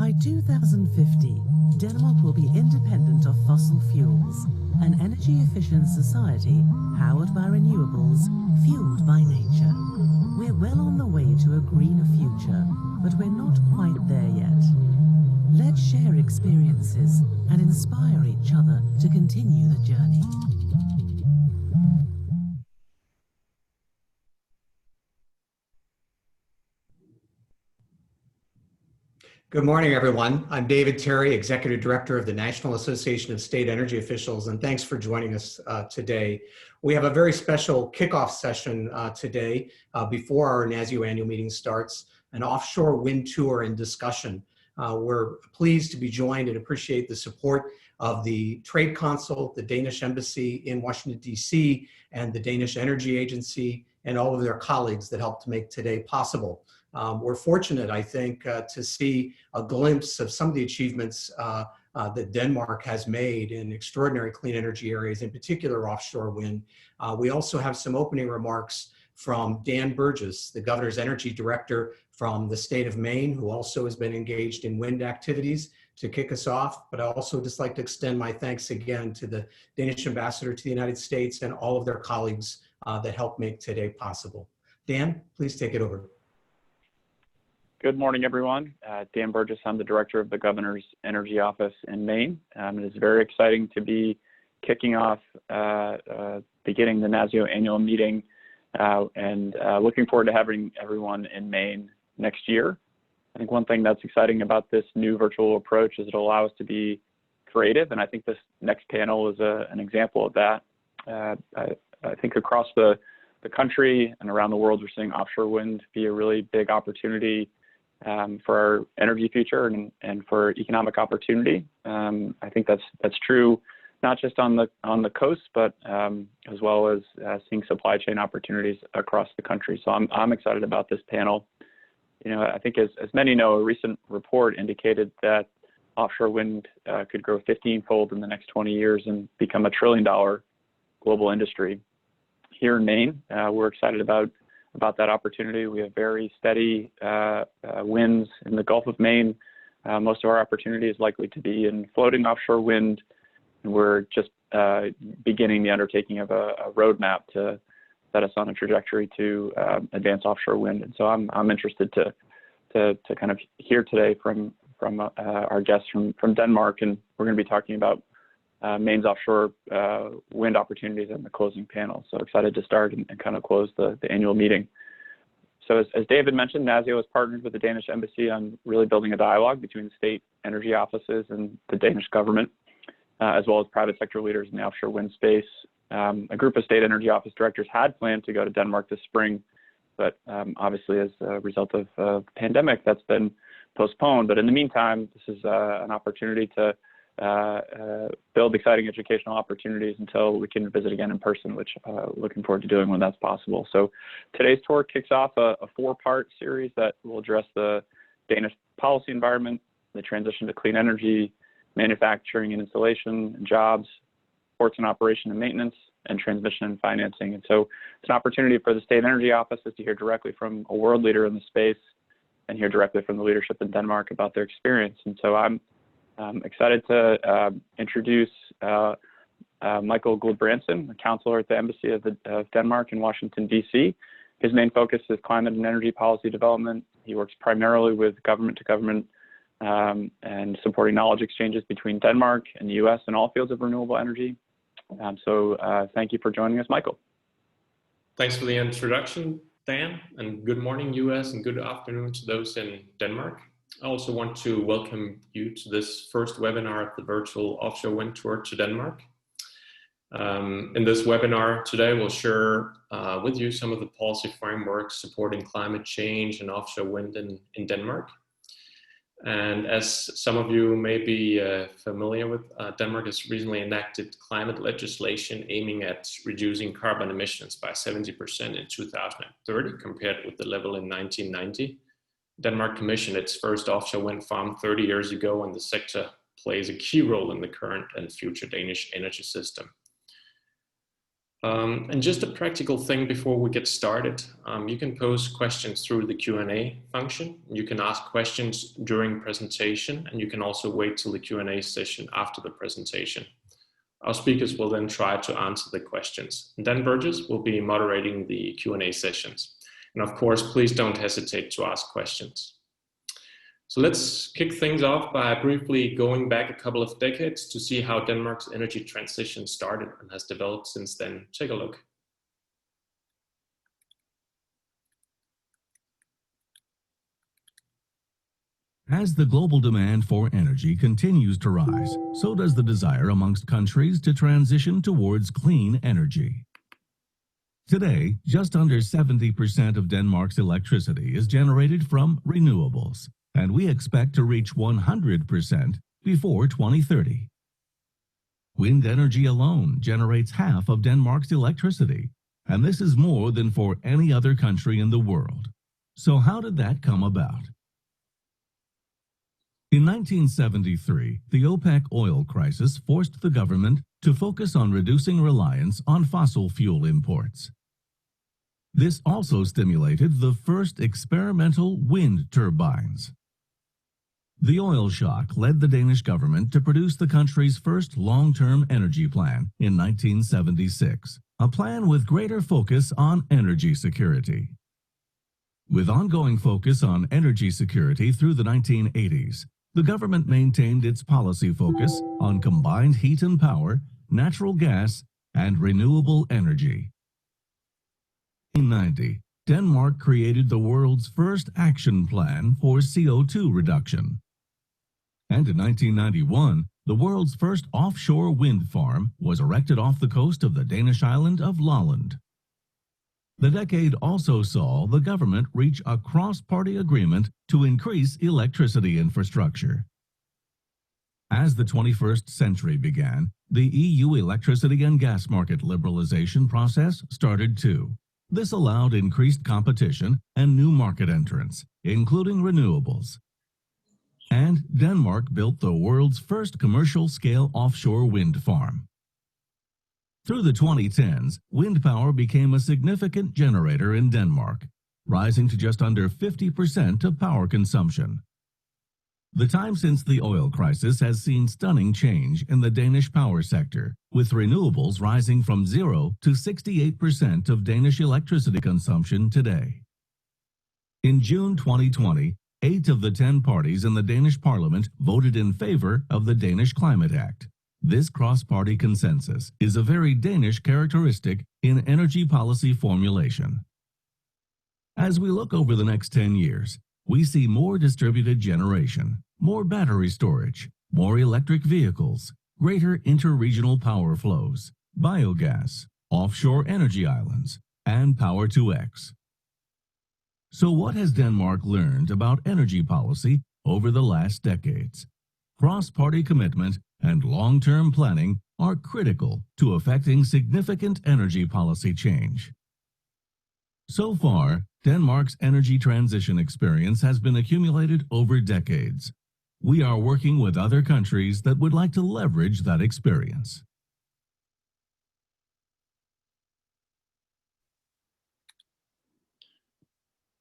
By 2050, Denmark will be independent of fossil fuels, an energy-efficient society powered by renewables, fueled by nature. We're well on the way to a greener future, but we're not quite there yet. Let's share experiences and inspire each other to continue the journey. Good morning, everyone. I'm David Terry, Executive Director of the National Association of State Energy Officials, and thanks for joining us today. We have a very special kickoff session today before our NASEO annual meeting starts, an offshore wind tour and discussion. We're pleased to be joined and appreciate the support of the Trade Council, the Danish Embassy in Washington, D.C., and the Danish Energy Agency, and all of their colleagues that helped to make today possible. We're fortunate, I think, to see a glimpse of some of the achievements that Denmark has made in extraordinary clean energy areas, in particular offshore wind. We also have some opening remarks from Dan Burgess, the governor's energy director from the state of Maine, who also has been engaged in wind activities, to kick us off. But I also just like to extend my thanks again to the Danish ambassador to the United States and all of their colleagues that helped make today possible. Dan, please take it over. Good morning, everyone. Dan Burgess, I'm the director of the Governor's Energy Office in Maine. It is very exciting to be kicking off, beginning the NASEO annual meeting, and looking forward to having everyone in Maine next year. I think one thing that's exciting about this new virtual approach is it'll allow us to be creative, and I think this next panel is an example of that. I think across the country and around the world, we're seeing offshore wind be a really big opportunity for our energy future and for economic opportunity. I think that's true not just on the coast, but as well as seeing supply chain opportunities across the country. So I'm excited about this panel. You know, I think as many know, a recent report indicated that offshore wind could grow 15-fold in the next 20 years and become $1 trillion global industry. Here in Maine, we're excited about that opportunity. We have very steady winds in the Gulf of Maine. Most of our opportunity is likely to be in floating offshore wind, and we're just beginning the undertaking of a roadmap to set us on a trajectory to advance offshore wind. And so I'm interested to kind of hear today from our guests from Denmark, and we're going to be talking about Maine's offshore wind opportunities in the closing panel. So excited to start and kind of close the annual meeting. So as David mentioned, NASEO has partnered with the Danish Embassy on really building a dialogue between the state energy offices and the Danish government, as well as private sector leaders in the offshore wind space. A group of state energy office directors had planned to go to Denmark this spring, but obviously as a result of the pandemic, that's been postponed. But in the meantime, this is an opportunity to build exciting educational opportunities until we can visit again in person, which looking forward to doing when that's possible. So today's tour kicks off a four-part series that will address the Danish policy environment, the transition to clean energy, manufacturing and installation and jobs, ports and operation and maintenance, and transmission and financing. And so it's an opportunity for the state energy offices to hear directly from a world leader in the space and hear directly from the leadership in Denmark about their experience. And so I'm excited to introduce Michael Gulbrandsen, a counselor at the Embassy of Denmark in Washington, D.C. His main focus is climate and energy policy development. He works primarily with government to government and supporting knowledge exchanges between Denmark and the U.S. in all fields of renewable energy. So thank you for joining us, Michael. Thanks for the introduction, Dan, and good morning, U.S., and good afternoon to those in Denmark. I also want to welcome you to this first webinar of the virtual offshore wind tour to Denmark. In this webinar today, we'll share with you some of the policy frameworks supporting climate change and offshore wind in Denmark. And as some of you may be familiar with, Denmark has recently enacted climate legislation aiming at reducing carbon emissions by 70% in 2030 compared with the level in 1990. Denmark commissioned its first offshore wind farm 30 years ago, and the sector plays a key role in the current and future Danish energy system. And just a practical thing before we get started, you can pose questions through the Q&A function. You can ask questions during presentation, and you can also wait till the Q&A session after the presentation. Our speakers will then try to answer the questions. And Dan Burgess will be moderating the Q&A sessions. And of course, please don't hesitate to ask questions. So let's kick things off by briefly going back a couple of decades to see how Denmark's energy transition started and has developed since then. Take a look. As the global demand for energy continues to rise, so does the desire amongst countries to transition towards clean energy. Today, just under 70% of Denmark's electricity is generated from renewables, and we expect to reach 100% before 2030. Wind energy alone generates half of Denmark's electricity, and this is more than for any other country in the world. So how did that come about? In 1973, the OPEC oil crisis forced the government to focus on reducing reliance on fossil fuel imports. This also stimulated the first experimental wind turbines. The oil shock led the Danish government to produce the country's first long-term energy plan in 1976, a plan with greater focus on energy security. With ongoing focus on energy security through the 1980s, the government maintained its policy focus on combined heat and power, natural gas, and renewable energy. In 1990, Denmark created the world's first action plan for CO2 reduction. And in 1991, the world's first offshore wind farm was erected off the coast of the Danish island of Lolland. The decade also saw the government reach a cross-party agreement to increase electricity infrastructure. As the 21st century began, the EU electricity and gas market liberalization process started too. This allowed increased competition and new market entrants, including renewables. And Denmark built the world's first commercial-scale offshore wind farm. Through the 2010s, wind power became a significant generator in Denmark, rising to just under 50% of power consumption. The time since the oil crisis has seen stunning change in the Danish power sector, with renewables rising from 0 to 68% of Danish electricity consumption today. In June 2020, 8 of the 10 parties in the Danish parliament voted in favor of the Danish Climate Act. This cross-party consensus is a very Danish characteristic in energy policy formulation. As we look over the next 10 years, we see more distributed generation, more battery storage, more electric vehicles, greater interregional power flows, biogas, offshore energy islands, and Power-to-X. So what has Denmark learned about energy policy over the last decades? Cross-party commitment and long-term planning are critical to effecting significant energy policy change. So far, Denmark's energy transition experience has been accumulated over decades. We are working with other countries that would like to leverage that experience.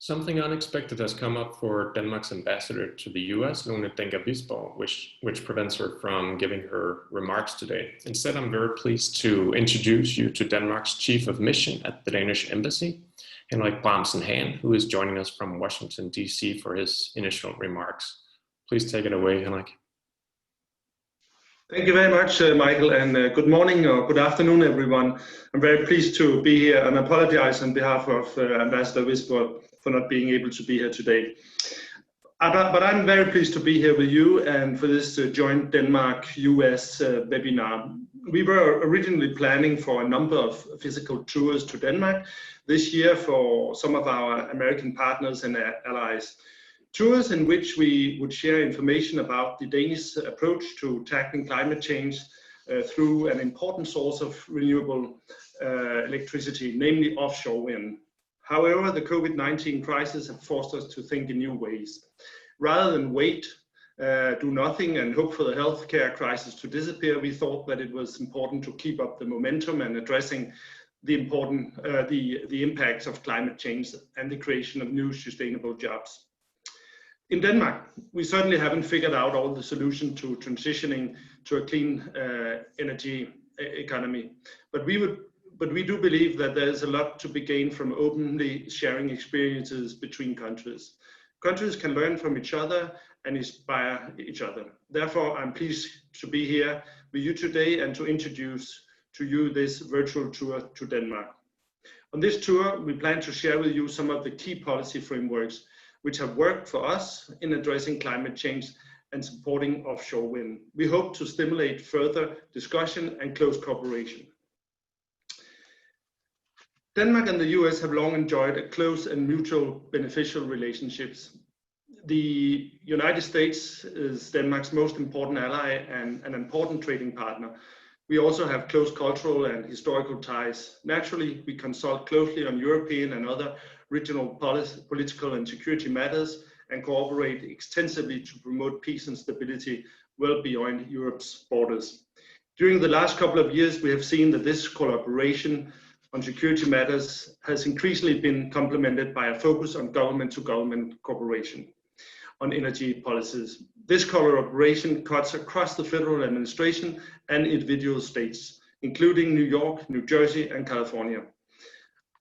Something unexpected has come up for Denmark's ambassador to the US, Lone Dencker Wisborg, which prevents her from giving her remarks today. Instead, I'm very pleased to introduce you to Denmark's Chief of Mission at the Danish Embassy, Henrik Bramsen-Hahn, who is joining us from Washington, D.C. for his initial remarks. Please take it away, Henrik. Thank you very much, Michael, and good morning or good afternoon, everyone. I'm very pleased to be here and apologize on behalf of Ambassador Wisborg for not being able to be here today. But I'm very pleased to be here with you and for this joint Denmark-US webinar. We were originally planning for a number of physical tours to Denmark this year for some of our American partners and allies. Tours in which we would share information about the Danish approach to tackling climate change through an important source of renewable electricity, namely offshore wind. However, the COVID-19 crisis has forced us to think in new ways. Rather than wait, do nothing and hope for the healthcare crisis to disappear, we thought that it was important to keep up the momentum and addressing the impacts of climate change and the creation of new sustainable jobs. In Denmark, we certainly haven't figured out all the solution to transitioning to a clean energy economy, but we do believe that there's a lot to be gained from openly sharing experiences between countries. Countries can learn from each other and inspire each other. Therefore, I'm pleased to be here with you today and to introduce to you this virtual tour to Denmark. On this tour, we plan to share with you some of the key policy frameworks which have worked for us in addressing climate change and supporting offshore wind. We hope to stimulate further discussion and close cooperation. Denmark and the US have long enjoyed a close and mutual beneficial relationships. The United States is Denmark's most important ally and an important trading partner. We also have close cultural and historical ties. Naturally, we consult closely on European and other regional political and security matters and cooperate extensively to promote peace and stability well beyond Europe's borders. During the last couple of years, we have seen that this collaboration on security matters has increasingly been complemented by a focus on government-to-government cooperation on energy policies. This collaboration cuts across the federal administration and individual states, including New York, New Jersey, and California.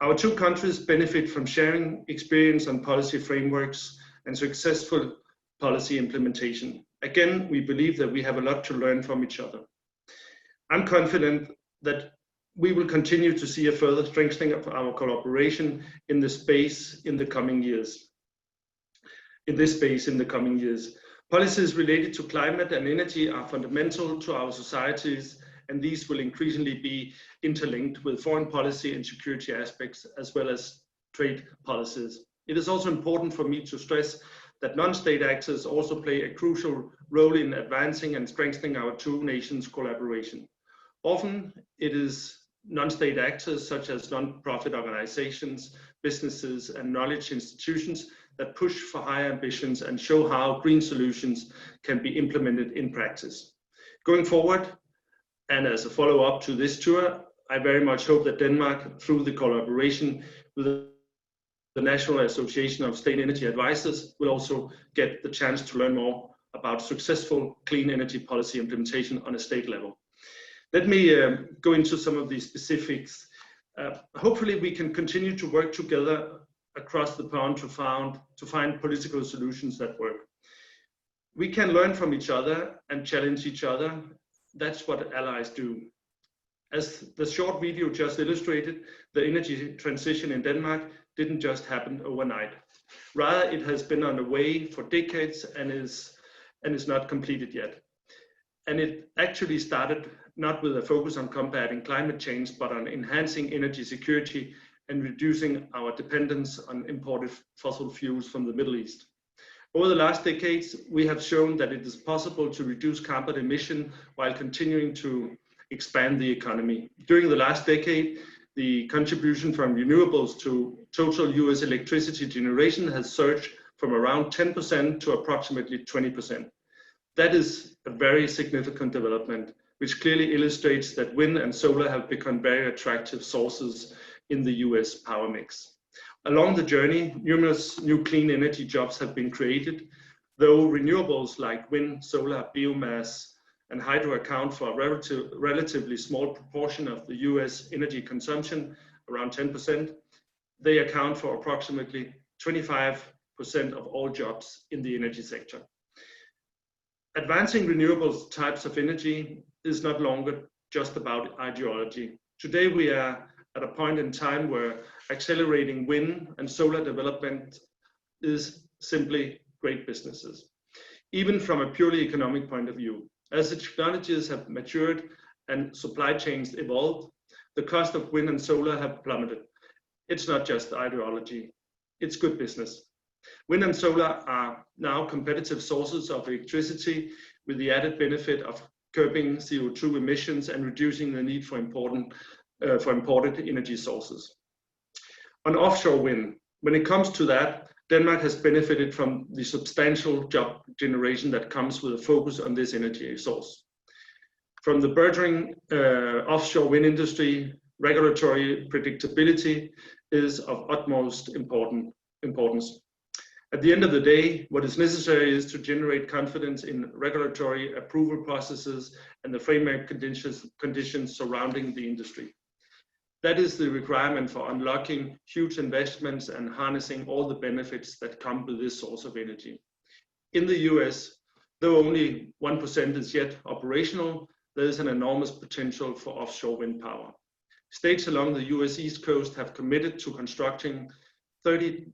Our two countries benefit from sharing experience on policy frameworks and successful policy implementation. Again, we believe that we have a lot to learn from each other. I'm confident that we will continue to see a further strengthening of our collaboration in this space in the coming years. Policies related to climate and energy are fundamental to our societies, and these will increasingly be interlinked with foreign policy and security aspects, as well as trade policies. It is also important for me to stress that non-state actors also play a crucial role in advancing and strengthening our two nations' collaboration. Often, it is non-state actors such as non-profit organizations, businesses, and knowledge institutions that push for higher ambitions and show how green solutions can be implemented in practice. Going forward, and as a follow-up to this tour, I very much hope that Denmark, through the collaboration with the National Association of State Energy Advisors, will also get the chance to learn more about successful clean energy policy implementation on a state level. Let me go into some of these specifics. Hopefully we can continue to work together across the pond to find political solutions that work. We can learn from each other and challenge each other. That's what allies do. As the short video just illustrated, the energy transition in Denmark didn't just happen overnight. Rather, it has been on the way for decades and is not completed yet. And it actually started not with a focus on combating climate change, but on enhancing energy security and reducing our dependence on imported fossil fuels from the Middle East. Over the last decades, we have shown that it is possible to reduce carbon emission while continuing to expand the economy. During the last decade, the contribution from renewables to total US electricity generation has surged from around 10% to approximately 20%. That is a very significant development, which clearly illustrates that wind and solar have become very attractive sources in the US power mix. Along the journey, numerous new clean energy jobs have been created, though renewables like wind, solar, biomass, and hydro account for a relatively small proportion of the US energy consumption, around 10%. They account for approximately 25% of all jobs in the energy sector. Advancing renewables types of energy is no longer just about ideology. Today we are at a point in time where accelerating wind and solar development is simply great businesses, even from a purely economic point of view. As the technologies have matured and supply chains evolved, the cost of wind and solar have plummeted. It's not just ideology, it's good business. Wind and solar are now competitive sources of electricity with the added benefit of curbing CO2 emissions and reducing the need for imported energy sources. On offshore wind, when it comes to that, Denmark has benefited from the substantial job generation that comes with a focus on this energy source. From the burgeoning offshore wind industry regulatory predictability is of utmost importance. At the end of the day, what is necessary is to generate confidence in regulatory approval processes and the framework conditions surrounding the industry. That is the requirement for unlocking huge investments and harnessing all the benefits that come with this source of energy. In the US, though only 1% is yet operational, there is an enormous potential for offshore wind power. States along the US East Coast have committed to constructing 30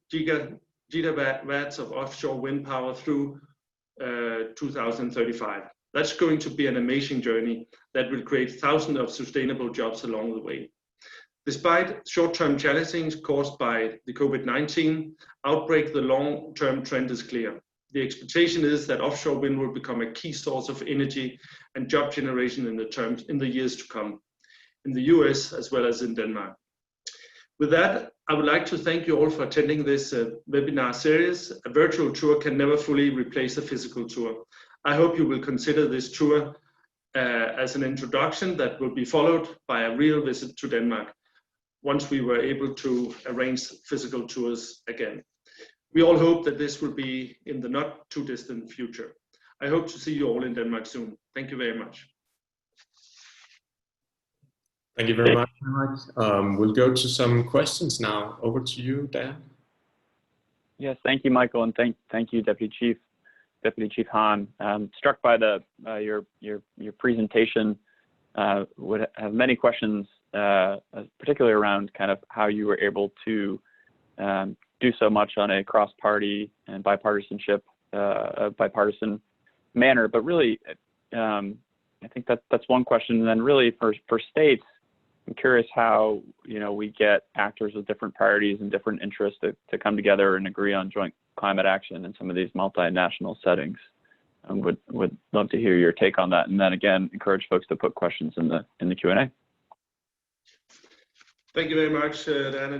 gigawatts of offshore wind power through 2035. That's going to be an amazing journey that will create thousands of sustainable jobs along the way. Despite short-term challenges caused by the COVID-19 outbreak, the long-term trend is clear. The expectation is that offshore wind will become a key source of energy and job generation in the years to come, in the US as well as in Denmark. With that, I would like to thank you all for attending this webinar series. A virtual tour can never fully replace a physical tour. I hope you will consider this tour as an introduction that will be followed by a real visit to Denmark once we were able to arrange physical tours again. We all hope that this will be in the not too distant future. I hope to see you all in Denmark soon. Thank you very much. Thank you very much. We'll go to some questions now. Over to you, Dan. Yes, thank you, Michael, and thank you, Deputy Chief Hahn. Struck by your presentation. Would have many questions, particularly around kind of how you were able to do so much on a cross-party and bipartisan manner. But really, I think that's one question. And then really for states, I'm curious how we get actors with different priorities and different interests to come together and agree on joint climate action in some of these multinational settings. Would love to hear your take on that, and then again encourage folks to put questions in the Q&A. Thank you very much, Dan. I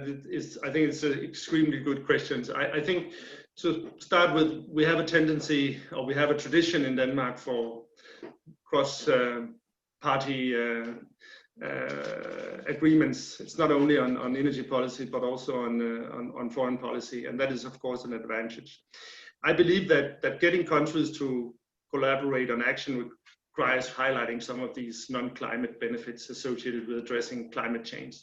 think it's extremely good questions. I think to start with, we have a tendency, or we have a tradition in Denmark for cross-party agreements. It's not only on energy policy, but also on foreign policy, and that is, of course, an advantage. I believe that getting countries to collaborate on action requires highlighting some of these non-climate benefits associated with addressing climate change.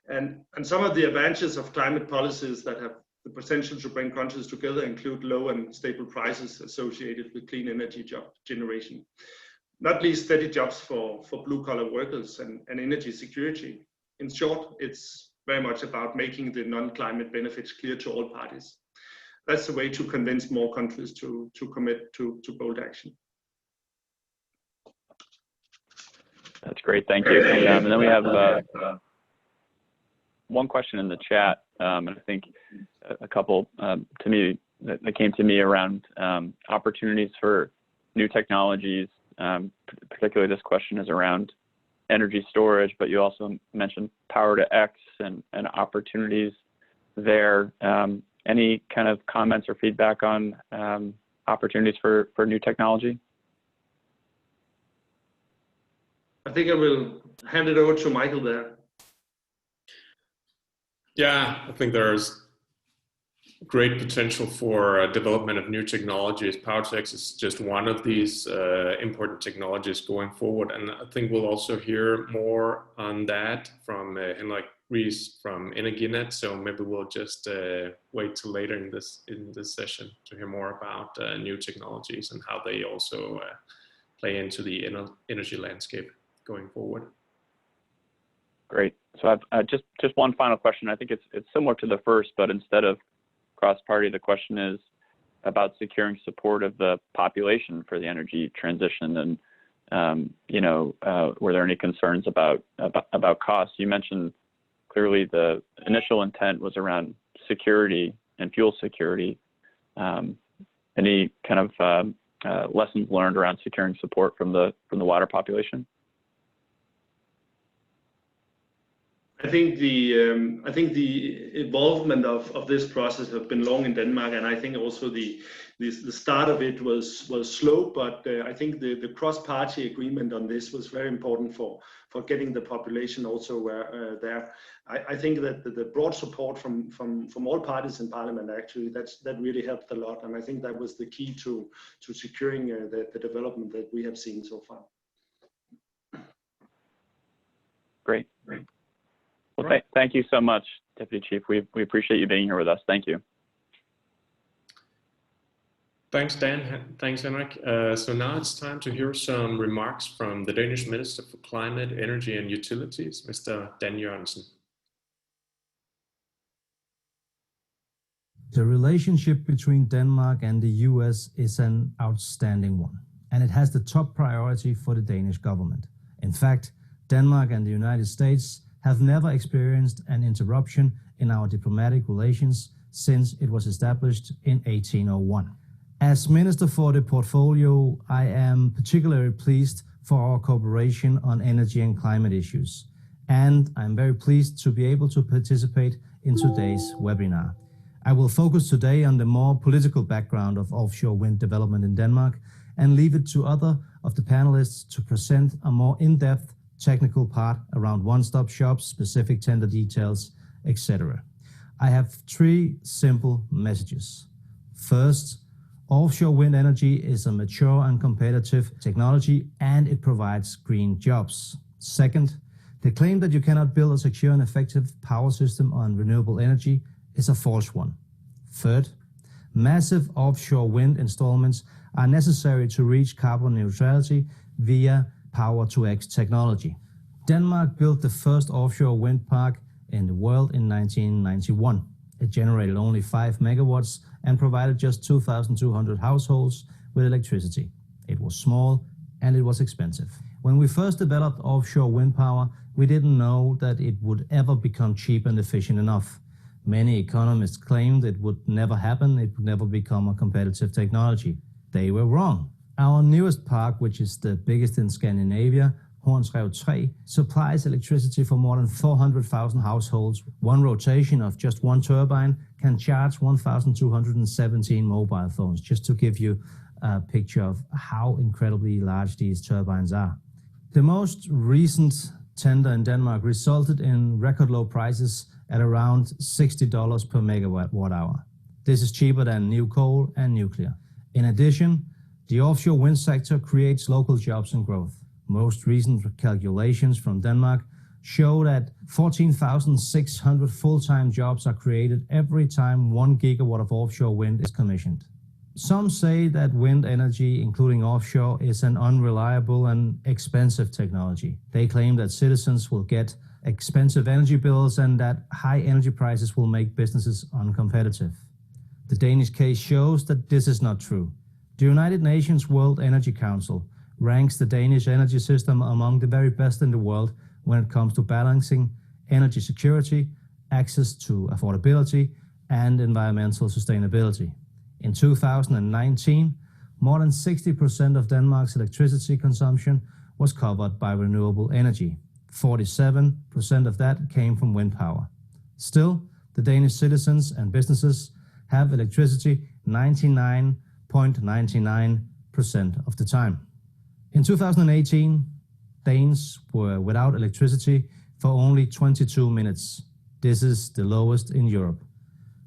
And some of the advantages of climate policies that have the potential to bring countries together include low and stable prices associated with clean energy job generation, not least steady jobs for blue-collar workers and energy security. In short, it's very much about making the non-climate benefits clear to all parties. That's the way to convince more countries to commit to bold action. That's great, thank you. And then we have one question in the chat, and I think a couple to me that came to me around opportunities for new technologies. Particularly this question is around energy storage, but you also mentioned power to X and opportunities there. Any kind of comments or feedback on opportunities for new technology? I think I will hand it over to Michael there. Yeah, I think there's great potential for development of new technologies. Power to X is just one of these important technologies going forward, and I think we'll also hear more on that from Henrik Ries from Energinet. So maybe we'll just wait till later in this session to hear more about new technologies and how they also play into the energy landscape going forward. Great. So I've just one final question. I think it's similar to the first, but instead of cross-party, the question is about securing support of the population for the energy transition. And were there any concerns about costs? You mentioned clearly the initial intent was around security and fuel security. Any kind of lessons learned around securing support from the wider population? I think the involvement of this process have been long in Denmark, and I think also the start of it was slow. But I think the cross-party agreement on this was very important for getting the population also there. I think that the broad support from all parties in Parliament, actually, that really helped a lot, and I think that was the key to securing the development that we have seen so far. Great. Well, thank you so much, Deputy Chief. We appreciate you being here with us. Thank you. Thanks, Dan. Thanks, Henrik. So now it's time to hear some remarks from the Danish Minister for Climate, Energy and Utilities, Mr. Dan Jørgensen. The relationship between Denmark and the US is an outstanding one, and it has the top priority for the Danish government. In fact, Denmark and the United States have never experienced an interruption in our diplomatic relations since it was established in 1801. As Minister for the portfolio, I am particularly pleased for our cooperation on energy and climate issues, and I'm very pleased to be able to participate in today's webinar. I will focus today on the more political background of offshore wind development in Denmark and leave it to other of the panelists to present a more in-depth technical part around one-stop shops, specific tender details, etc. I have three simple messages. First, offshore wind energy is a mature and competitive technology, and it provides green jobs. Second, the claim that you cannot build a secure and effective power system on renewable energy is a false one. Third, massive offshore wind installments are necessary to reach carbon neutrality via Power-to-X technology. Denmark built the first offshore wind park in the world in 1991. It generated only 5 megawatts and provided just 2,200 households with electricity. It was small and it was expensive. When we first developed offshore wind power, we didn't know that it would ever become cheap and efficient enough. Many economists claimed it would never happen, it would never become a competitive technology. They were wrong. Our newest park, which is the biggest in Scandinavia, Hornsrev 3, supplies electricity for more than 400,000 households. One rotation of just one turbine can charge 1,217 mobile phones, just to give you a picture of how incredibly large these turbines are. The most recent tender in Denmark resulted in record low prices at around $60 per megawatt hour. This is cheaper than new coal and nuclear. In addition, the offshore wind sector creates local jobs and growth. Most recent calculations from Denmark show that 14,600 full-time jobs are created every time 1 gigawatt of offshore wind is commissioned. Some say that wind energy, including offshore, is an unreliable and expensive technology. They claim that citizens will get expensive energy bills and that high energy prices will make businesses uncompetitive. The Danish case shows that this is not true. The United Nations World Energy Council ranks the Danish energy system among the very best in the world when it comes to balancing energy security, access to affordability, and environmental sustainability. In 2019, more than 60% of Denmark's electricity consumption was covered by renewable energy. 47% of that came from wind power. Still, the Danish citizens and businesses have electricity 99.99% of the time. In 2018, Danes were without electricity for only 22 minutes. This is the lowest in Europe.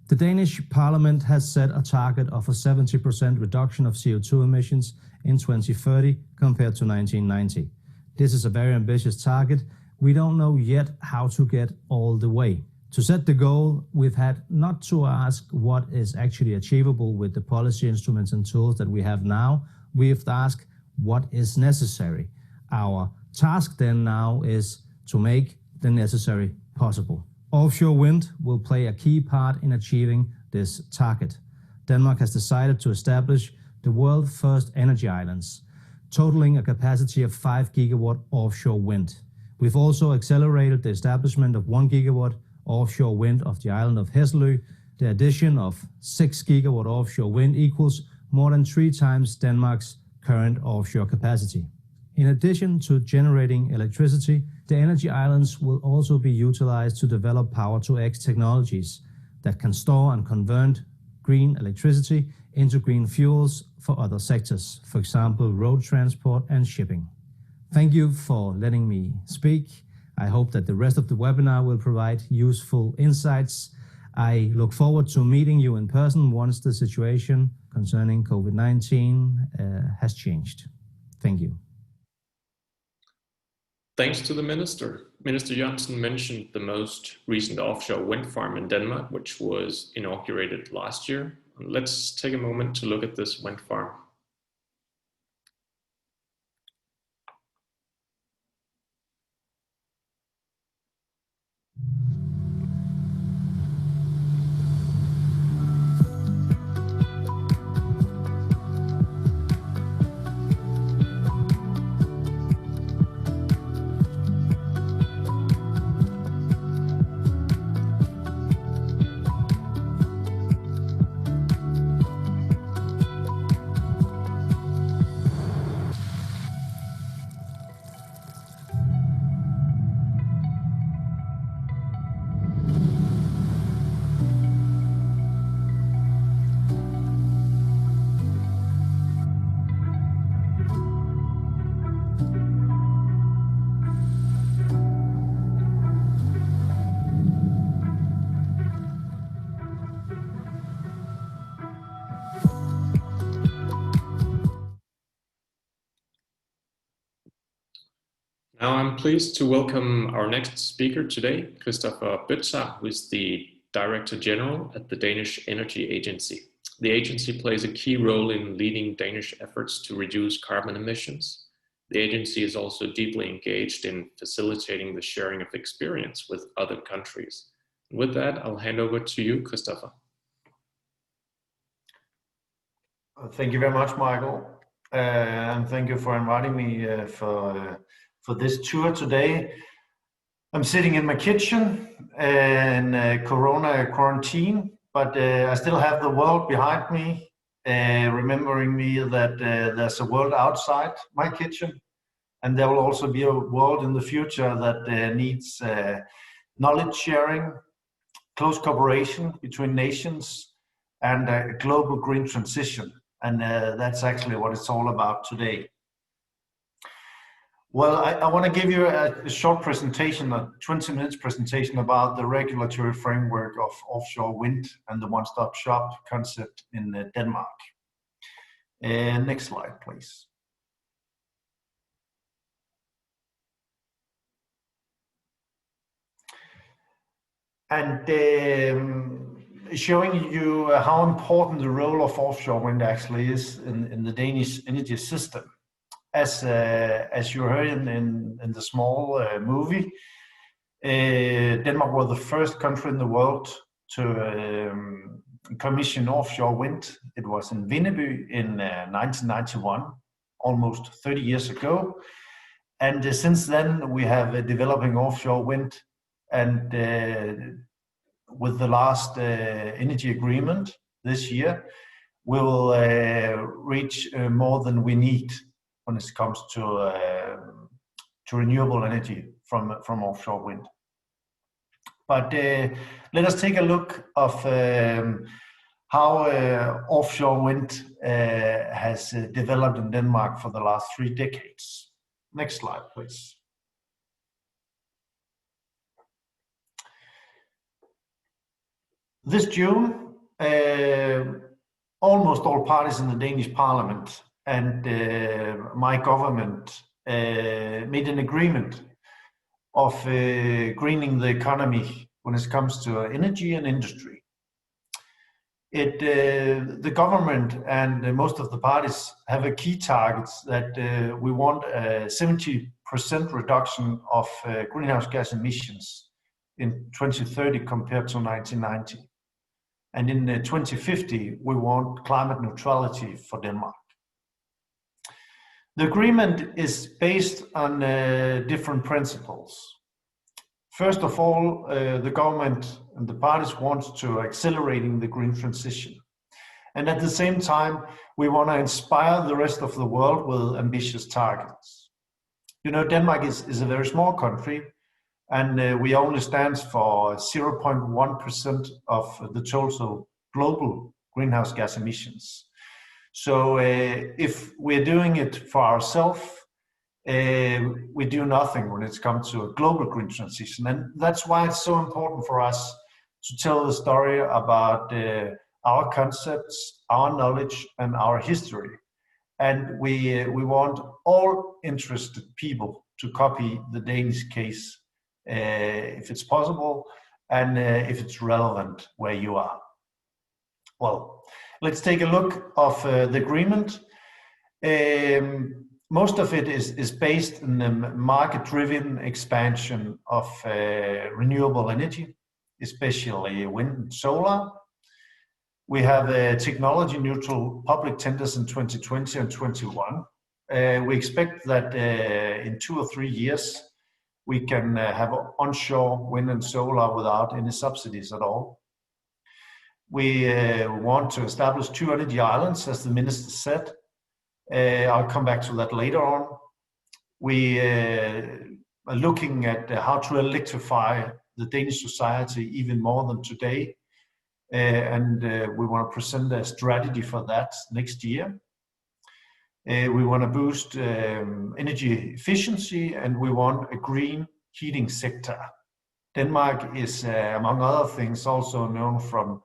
The Danish Parliament has set a target of a 70% reduction of CO2 emissions in 2030 compared to 1990. This is a very ambitious target. We don't know yet how to get all the way. To set the goal, we've had not to ask what is actually achievable with the policy instruments and tools that we have now. We've asked what is necessary. Our task then now is to make the necessary possible. Offshore wind will play a key part in achieving this target. Denmark has decided to establish the world's first energy islands, totaling a capacity of 5 gigawatt offshore wind. We've also accelerated the establishment of 1 gigawatt offshore wind of the island of Hesselø. The addition of 6 gigawatt offshore wind equals more than 3 times Denmark's current offshore capacity. In addition to generating electricity, the energy islands will also be utilized to develop power-to-X technologies that can store and convert green electricity into green fuels for other sectors, for example, road transport and shipping. Thank you for letting me speak. I hope that the rest of the webinar will provide useful insights. I look forward to meeting you in person once the situation concerning COVID-19 has changed. Thank you. Thanks to the Minister. Minister Johnson mentioned the most recent offshore wind farm in Denmark, which was inaugurated last year. Let's take a moment to look at this wind farm. Now I'm pleased to welcome our next speaker today, Christopher Bøtzer, who is the Director General at the Danish Energy Agency. The agency plays a key role in leading Danish efforts to reduce carbon emissions. The agency is also deeply engaged in facilitating the sharing of experience with other countries. With that, I'll hand over to you, Christopher. Thank you very much, Michael. And thank you for inviting me for this tour today. I'm sitting in my kitchen in Corona quarantine, but I still have the world behind me, remembering me that there's a world outside my kitchen, and there will also be a world in the future that needs knowledge sharing, close cooperation between nations, and a global green transition. And that's actually what it's all about today. Well, I want to give you a short presentation, a 20 minutes presentation about the regulatory framework of offshore wind and the one-stop shop concept in Denmark. Next slide, please. And showing you how important the role of offshore wind actually is in the Danish energy system. As you heard in the small movie, Denmark was the first country in the world to commission offshore wind. It was in Vindeby in 1991, almost 30 years ago. And since then, we have developing offshore wind. And with the last energy agreement this year, we will reach more than we need when it comes to renewable energy from offshore wind. But let us take a look of how offshore wind has developed in Denmark for the last 3 decades. Next slide, please. This June, almost all parties in the Danish parliament and my government made an agreement of greening the economy when it comes to energy and industry. The government and most of the parties have a key targets that we want a 70% reduction of greenhouse gas emissions in 2030 compared to 1990. And in 2050, we want climate neutrality for Denmark. The agreement is based on different principles. First of all, the government and the parties want to accelerating the green transition. And at the same time, we want to inspire the rest of the world with ambitious targets. You know, Denmark is a very small country, and we only stand for 0.1% of the total global greenhouse gas emissions. So if we're doing it for ourselves, we do nothing when it's come to a global green transition. And that's why it's so important for us to tell the story about our concepts, our knowledge, and our history. And we want all interested people to copy the Danish case if it's possible, and if it's relevant where you are. Well, let's take a look of the agreement. Most of it is based on the market-driven expansion of renewable energy, especially wind and solar. We have technology-neutral public tenders in 2020 and 2021. We expect that in 2 or 3 years, we can have onshore wind and solar without any subsidies at all. We want to establish 2 energy islands, as the minister said. I'll come back to that later on. We are looking at how to electrify the Danish society even more than today. And we want to present a strategy for that next year. We want to boost energy efficiency, and we want a green heating sector. Denmark is, among other things, also known from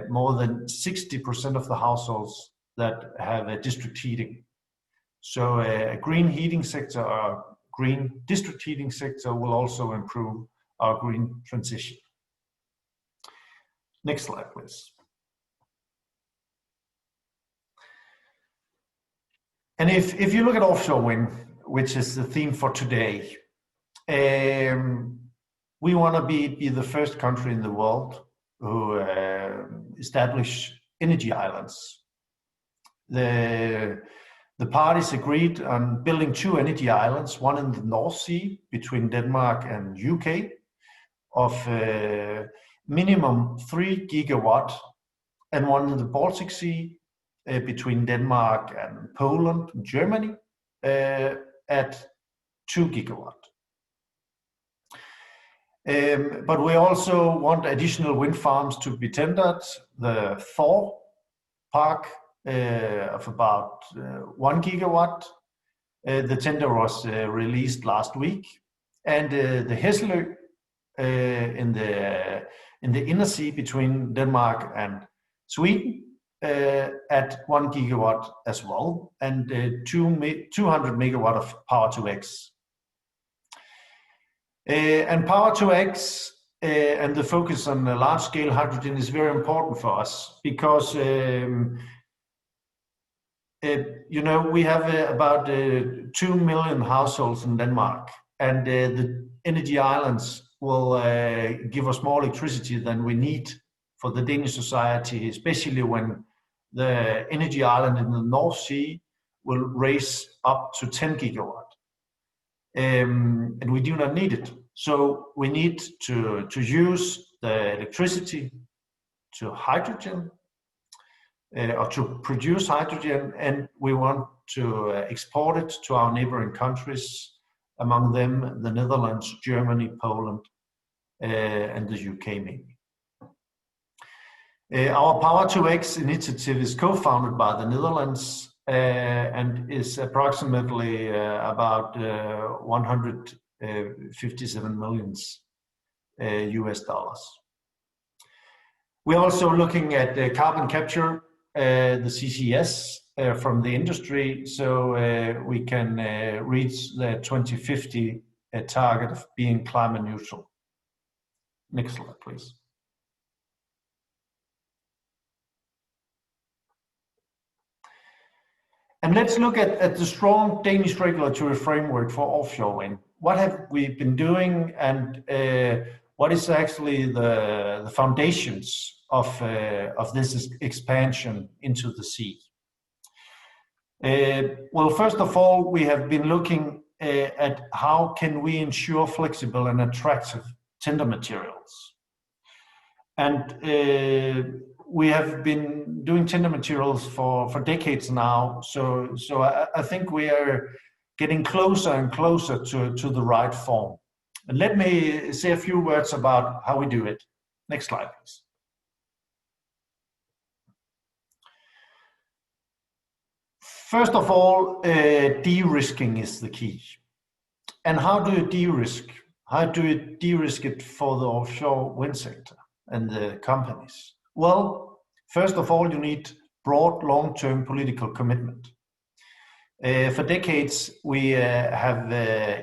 more than 60% of the households that have district heating. So a green heating sector or green district heating sector will also improve our green transition. Next slide, please. And if you look at offshore wind, which is the theme for today, we want to be the first country in the world who establish energy islands. The parties agreed on building 2 energy islands, one in the North Sea between Denmark and UK of minimum 3 gigawatt, and one in the Baltic Sea between Denmark and Poland and Germany at 2 gigawatt. But we also want additional wind farms to be tendered. The Thor park of about 1 gigawatt. The tender was released last week, and the Hesselø in the inner sea between Denmark and Sweden at 1 gigawatt as well, and 200 megawatt of power to X. And power to X and the focus on large-scale hydrogen is very important for us because you know, we have about 2 million households in Denmark, and the energy islands will give us more electricity than we need for the Danish society, especially when the energy island in the North Sea will raise up to 10 gigawatt. And we do not need it. So we need to use the electricity to hydrogen, or to produce hydrogen, and we want to export it to our neighboring countries, among them the Netherlands, Germany, Poland, and the UK maybe. Our Power to X initiative is co-founded by the Netherlands and is approximately about 157 million US dollars. We're also looking at carbon capture, the CCS from the industry, so we can reach the 2050 target of being climate neutral. Next slide, please. And let's look at the strong Danish regulatory framework for offshore wind. What have we been doing, and what is actually the foundations of this expansion into the sea? Well, first of all, we have been looking at how can we ensure flexible and attractive tender materials. And we have been doing tender materials for decades now, so I think we are getting closer and closer to the right form. And let me say a few words about how we do it. Next slide, please. First of all, de-risking is the key. And how do you de-risk? How do you de-risk it for the offshore wind sector and the companies? Well, first of all, you need broad, long-term political commitment. For decades, we have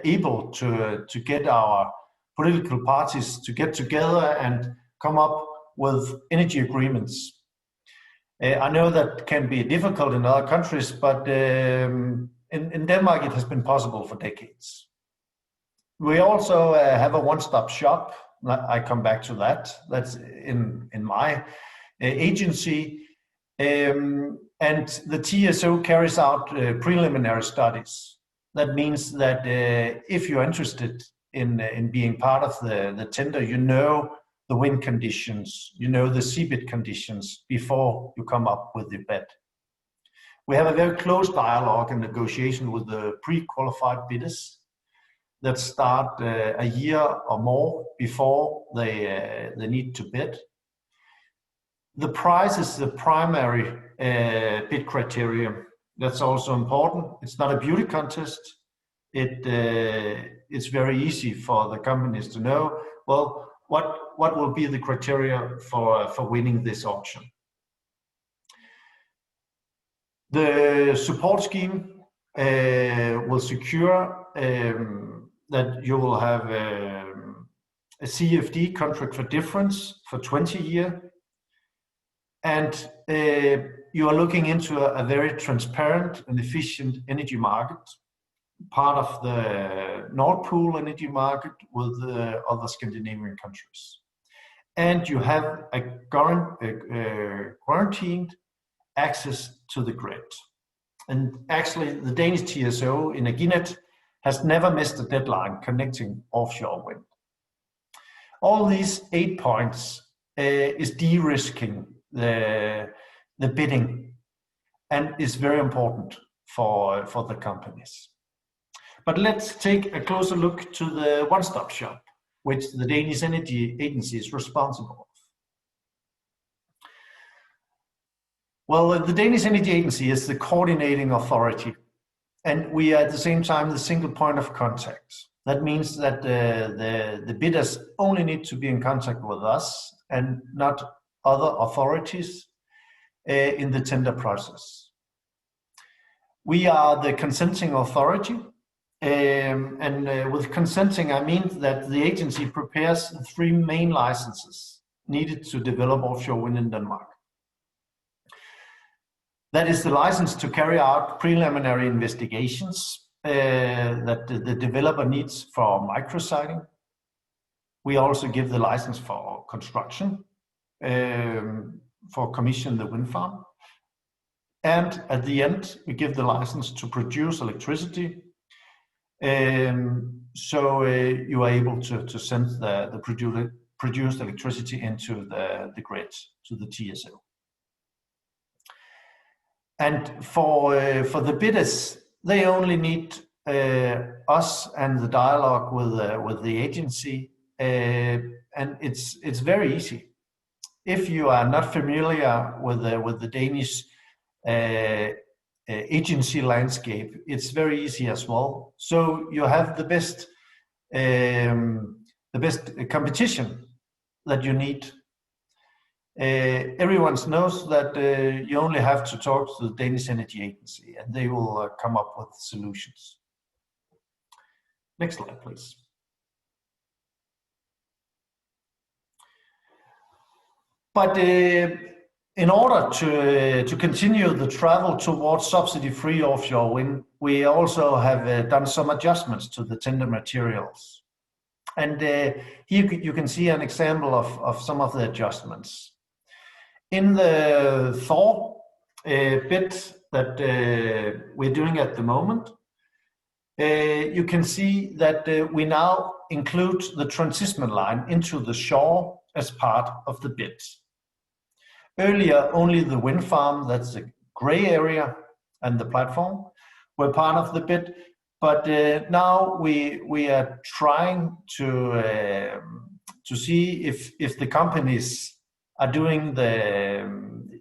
able to get our political parties to get together and come up with energy agreements. I know that can be difficult in other countries, but in Denmark it has been possible for decades. We also have a one-stop shop. I come back to that. That's in my agency. And the TSO carries out preliminary studies. That means that if you're interested in being part of the tender, you know the wind conditions, you know the seabed conditions before you come up with the bid. We have a very close dialogue and negotiation with the pre-qualified bidders that start a year or more before they need to bid. The price is the primary bid criteria. That's also important. It's not a beauty contest. It's very easy for the companies to know, well, what will be the criteria for winning this auction. The support scheme will secure that you will have a CFD, contract for difference, for 20 years. And you are looking into a very transparent and efficient energy market, part of the Nord Pool energy market with the other Scandinavian countries. And you have a guaranteed access to the grid. And actually, the Danish TSO in Energinet has never missed a deadline connecting offshore wind. All these 8 points is de-risking the bidding, and is very important for the companies. But let's take a closer look to the one-stop shop, which the Danish Energy Agency is responsible for. Well, the Danish Energy Agency is the coordinating authority, and we are at the same time the single point of contact. That means that the bidders only need to be in contact with us and not other authorities in the tender process. We are the consenting authority, and with consenting I mean that the agency prepares the 3 main licenses needed to develop offshore wind in Denmark. That is the license to carry out preliminary investigations that the developer needs for micrositing. We also give the license for construction, for commission the wind farm. And at the end, we give the license to produce electricity. So you are able to send the produced electricity into the grid, to the TSO. And for the bidders, they only need us and the dialogue with the agency, and it's very easy. If you are not familiar with the Danish agency landscape, it's very easy as well. So you have the best competition that you need. Everyone knows that you only have to talk to the Danish Energy Agency, and they will come up with solutions. Next slide, please. But in order to continue the travel towards subsidy-free offshore wind, we also have done some adjustments to the tender materials. And here you can see an example of some of the adjustments. In the Thor bid that we're doing at the moment, you can see that we now include the transmission line into the shore as part of the bid. Earlier, only the wind farm, that's the gray area, and the platform were part of the bid, but now we are trying to see if the companies are doing the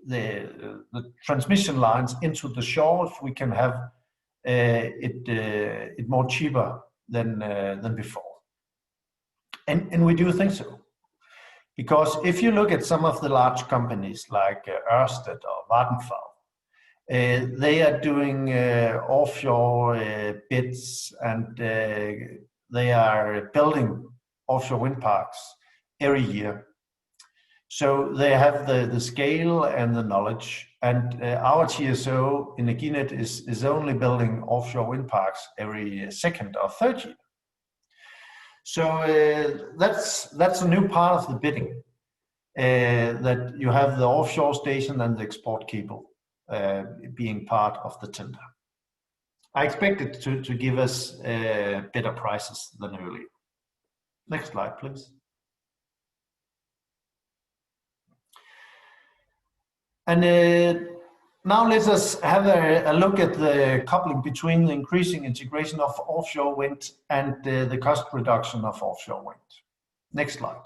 the transmission lines into the shore, if we can have it more cheaper than before. And we do think so. Because if you look at some of the large companies like Ørsted or Vattenfall, they are doing offshore bids, and they are building offshore wind parks every year. So they have the scale and the knowledge, and our TSO in Energinet is only building offshore wind parks every second or third year. So that's a new part of the bidding, that you have the offshore station and the export cable being part of the tender. I expect it to give us better prices than earlier. Next slide, please. And now let us have a look at the coupling between the increasing integration of offshore wind and the cost reduction of offshore wind. Next slide.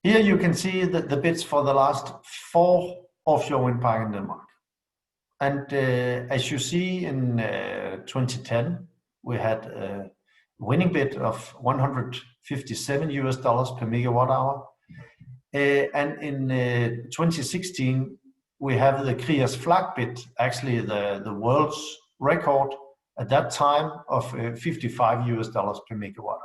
Here you can see the bids for the last 4 offshore wind parks in Denmark. And as you see in 2010, we had a winning bid of $157 per megawatt hour. And in 2016, we have the Kriegers Flak bid, actually the world's record at that time of $55 per megawatt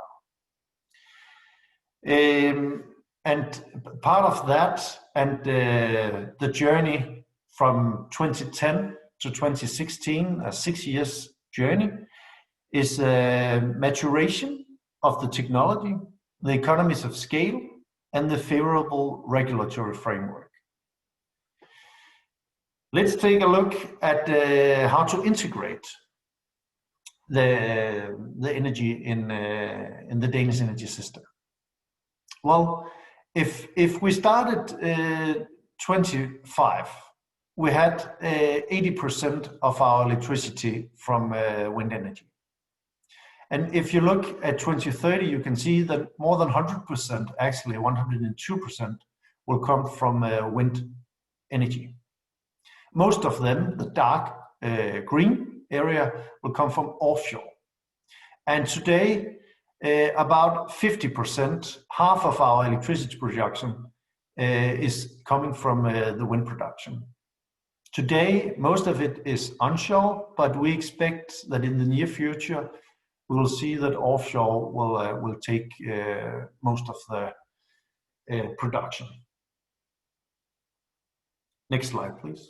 hour. And part of that and the journey from 2010 to 2016, a 6 years journey, is maturation of the technology, the economies of scale, and the favorable regulatory framework. Let's take a look at how to integrate the energy in the Danish energy system. Well, if we started 25, we had 80% of our electricity from wind energy. And if you look at 2030, you can see that more than 100%, actually 102%, will come from wind energy. Most of them, the dark green area, will come from offshore. And today, about 50%, half of our electricity production is coming from the wind production. Today, most of it is onshore, but we expect that in the near future, we will see that offshore will take most of the production. Next slide, please.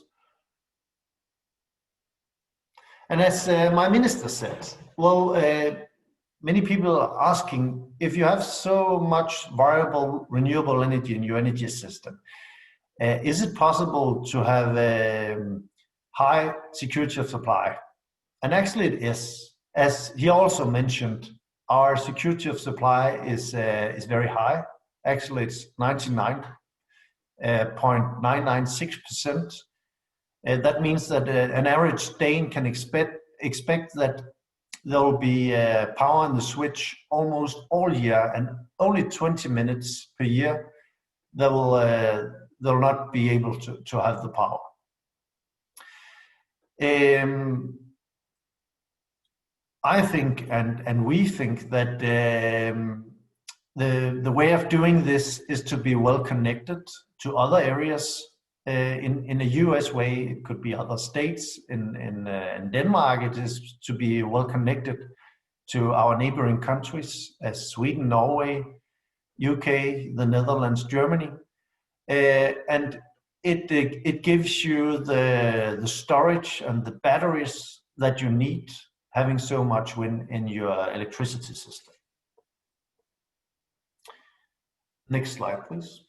And as my minister said, well, many people are asking, if you have so much variable renewable energy in your energy system, is it possible to have high security of supply? And actually it is. As he also mentioned, our security of supply is very high. Actually, it's 99.996%. That means that an average Dane can expect that there will be power in the switch almost all year, and only 20 minutes per year they'll not be able to have the power. I think, and we think that the way of doing this is to be well connected to other areas. In a US way, it could be other states. In Denmark, it is to be well connected to our neighboring countries as Sweden, Norway, UK, the Netherlands, Germany. And it gives you the storage and the batteries that you need, having so much wind in your electricity system. Next slide, please.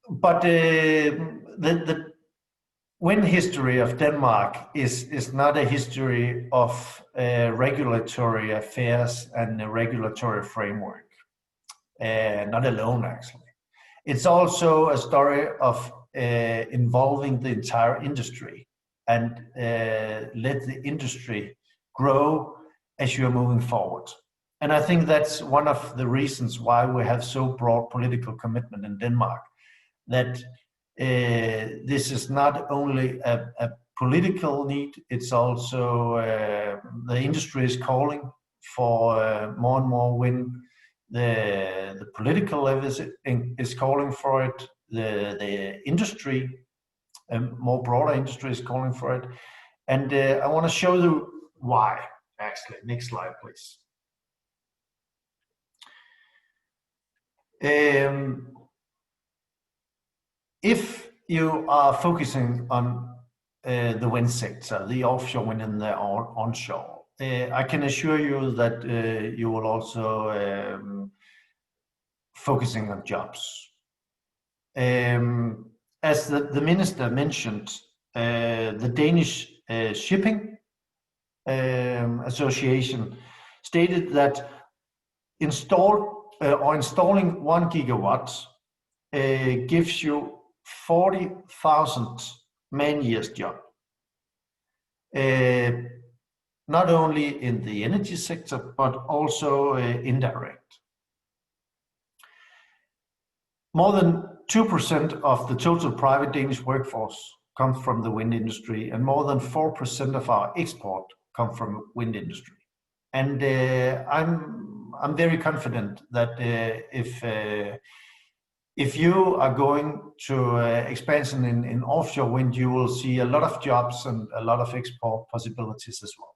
But the wind history of Denmark is not a history of regulatory affairs and a regulatory framework, not alone actually. It's also a story of involving the entire industry and let the industry grow as you're moving forward. And I think that's one of the reasons why we have so broad political commitment in Denmark, that this is not only a political need, it's also the industry is calling for more and more wind. The political level is calling for it. The industry, more broader industry, is calling for it. And I want to show you why, actually. Next slide, please. If you are focusing on the wind sector, the offshore wind and the onshore, I can assure you that you will also focusing on jobs. As the minister mentioned, the Danish Shipping Association stated that installing 1 gigawatt gives you 40,000 man-years job. Not only in the energy sector, but also indirect. More than 2% of the total private Danish workforce comes from the wind industry, and more than 4% of our export come from wind industry. And I'm very confident that if you are going to expansion in offshore wind, you will see a lot of jobs and a lot of export possibilities as well.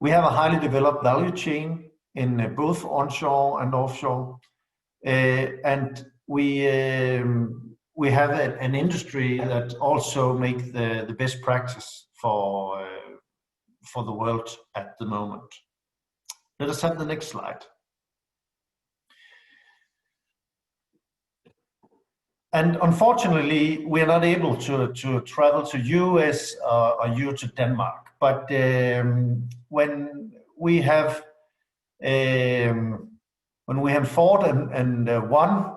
We have a highly developed value chain in both onshore and offshore, and we have an industry that also make the best practice for the world at the moment. Let us have the next slide. And unfortunately, we are not able to travel to US or you to Denmark. But when we have fought and won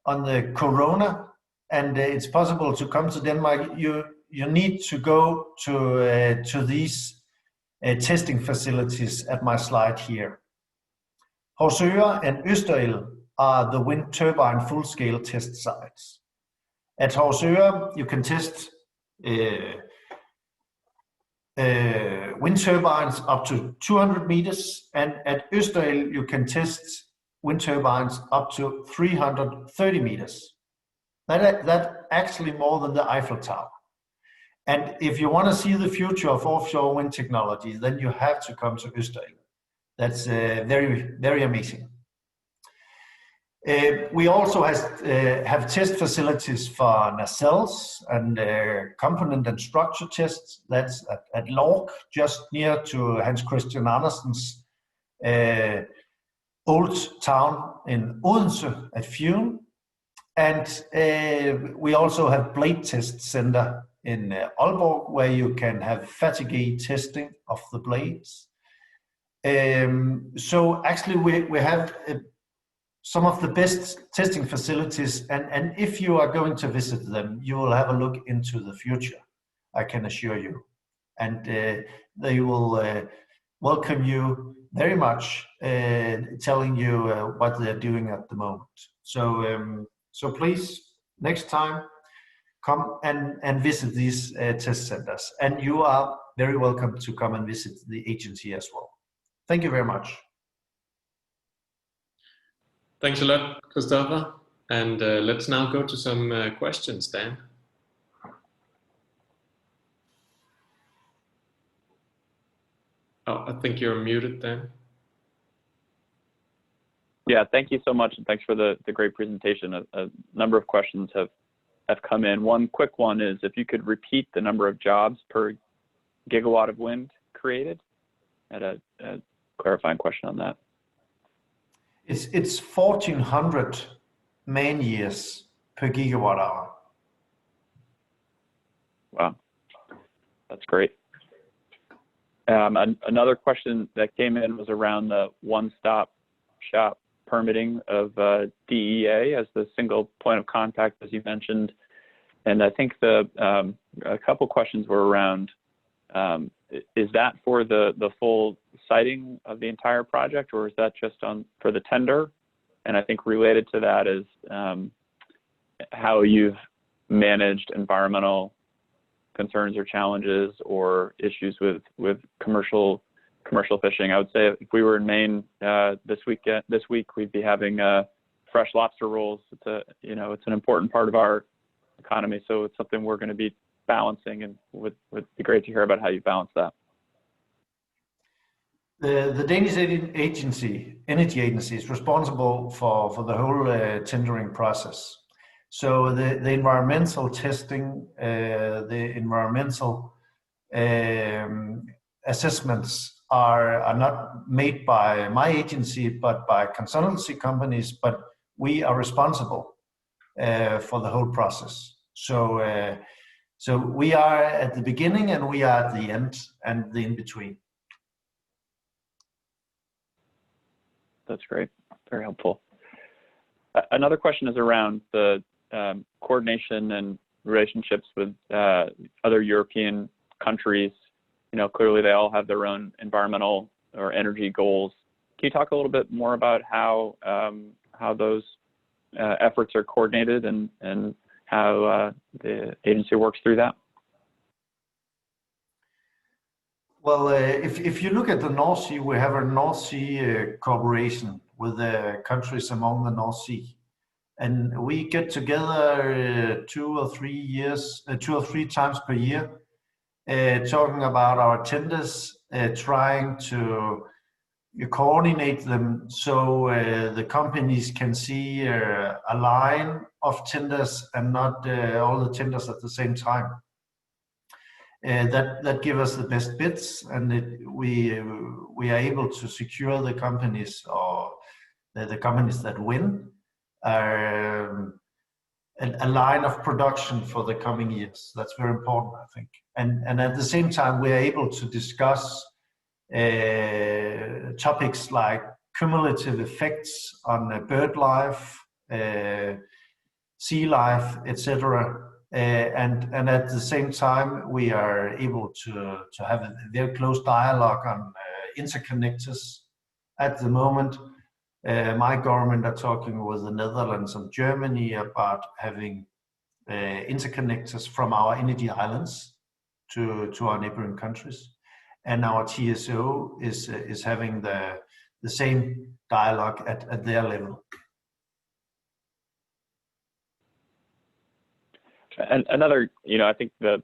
on the corona, and it's possible to come to Denmark, you need to go to these testing facilities at my slide here. Horsøya and Østerild are the wind turbine full-scale test sites. At Horsøya, you can test wind turbines up to 200 meters, and at Østerild, you can test wind turbines up to 330 meters. That's actually more than the Eiffel Tower. And if you want to see the future of offshore wind technology, then you have to come to Østerild. That's very, very amazing. We also have test facilities for nacelles and component and structure tests. That's at Lork, just near to Hans Christian Andersen's old town in Odense at Fyn. And we also have blade test center in Aalborg, where you can have fatigue testing of the blades. So actually we have some of the best testing facilities, and if you are going to visit them, you will have a look into the future, I can assure you. And they will welcome you very much, telling you what they're doing at the moment. So please, next time, come and visit these test centers. And you are very welcome to come and visit the agency as well. Thank you very much. Thanks a lot, Christopher. And let's now go to some questions, Dan. Oh, I think you're muted, Dan. Yeah, thank you so much, and thanks for the great presentation. A number of questions have come in. One quick one is if you could repeat the number of jobs per gigawatt of wind created. I had a clarifying question on that. It's 1,400 man-years per gigawatt hour. Wow, that's great. Another question that came in was around the one-stop shop permitting of DEA as the single point of contact, as you mentioned. And I think a couple questions were around is that for the full siting of the entire project, or is that just for the tender? And I think related to that is how you've managed environmental concerns or challenges or issues with commercial fishing. I would say if we were in Maine this week, we'd be having fresh lobster rolls. It's an important part of our economy, so it's something we're going to be balancing, and would be great to hear about how you balance that. The Danish energy agency is responsible for the whole tendering process. So the environmental testing, the environmental assessments are not made by my agency, but by consultancy companies, but we are responsible for the whole process. So we are at the beginning and we are at the end and the in-between. That's great, very helpful. Another question is around the coordination and relationships with other European countries. Clearly they all have their own environmental or energy goals. Can you talk a little bit more about how those efforts are coordinated and how the agency works through that? Well, if you look at the North Sea, we have a North Sea cooperation with the countries along the North Sea. And we get together 2 or 3 times per year, talking about our tenders, trying to coordinate them so the companies can see a line of tenders and not all the tenders at the same time. That give us the best bids, and we are able to secure the companies, or the companies that win a line of production for the coming years. That's very important, I think. And at the same time, we are able to discuss topics like cumulative effects on bird life, sea life, etc. And at the same time, we are able to have a very close dialogue on interconnectors. At the moment, my government are talking with the Netherlands and Germany about having interconnectors from our energy islands to our neighboring countries. And our TSO is having the same dialogue at their level. And another, I think the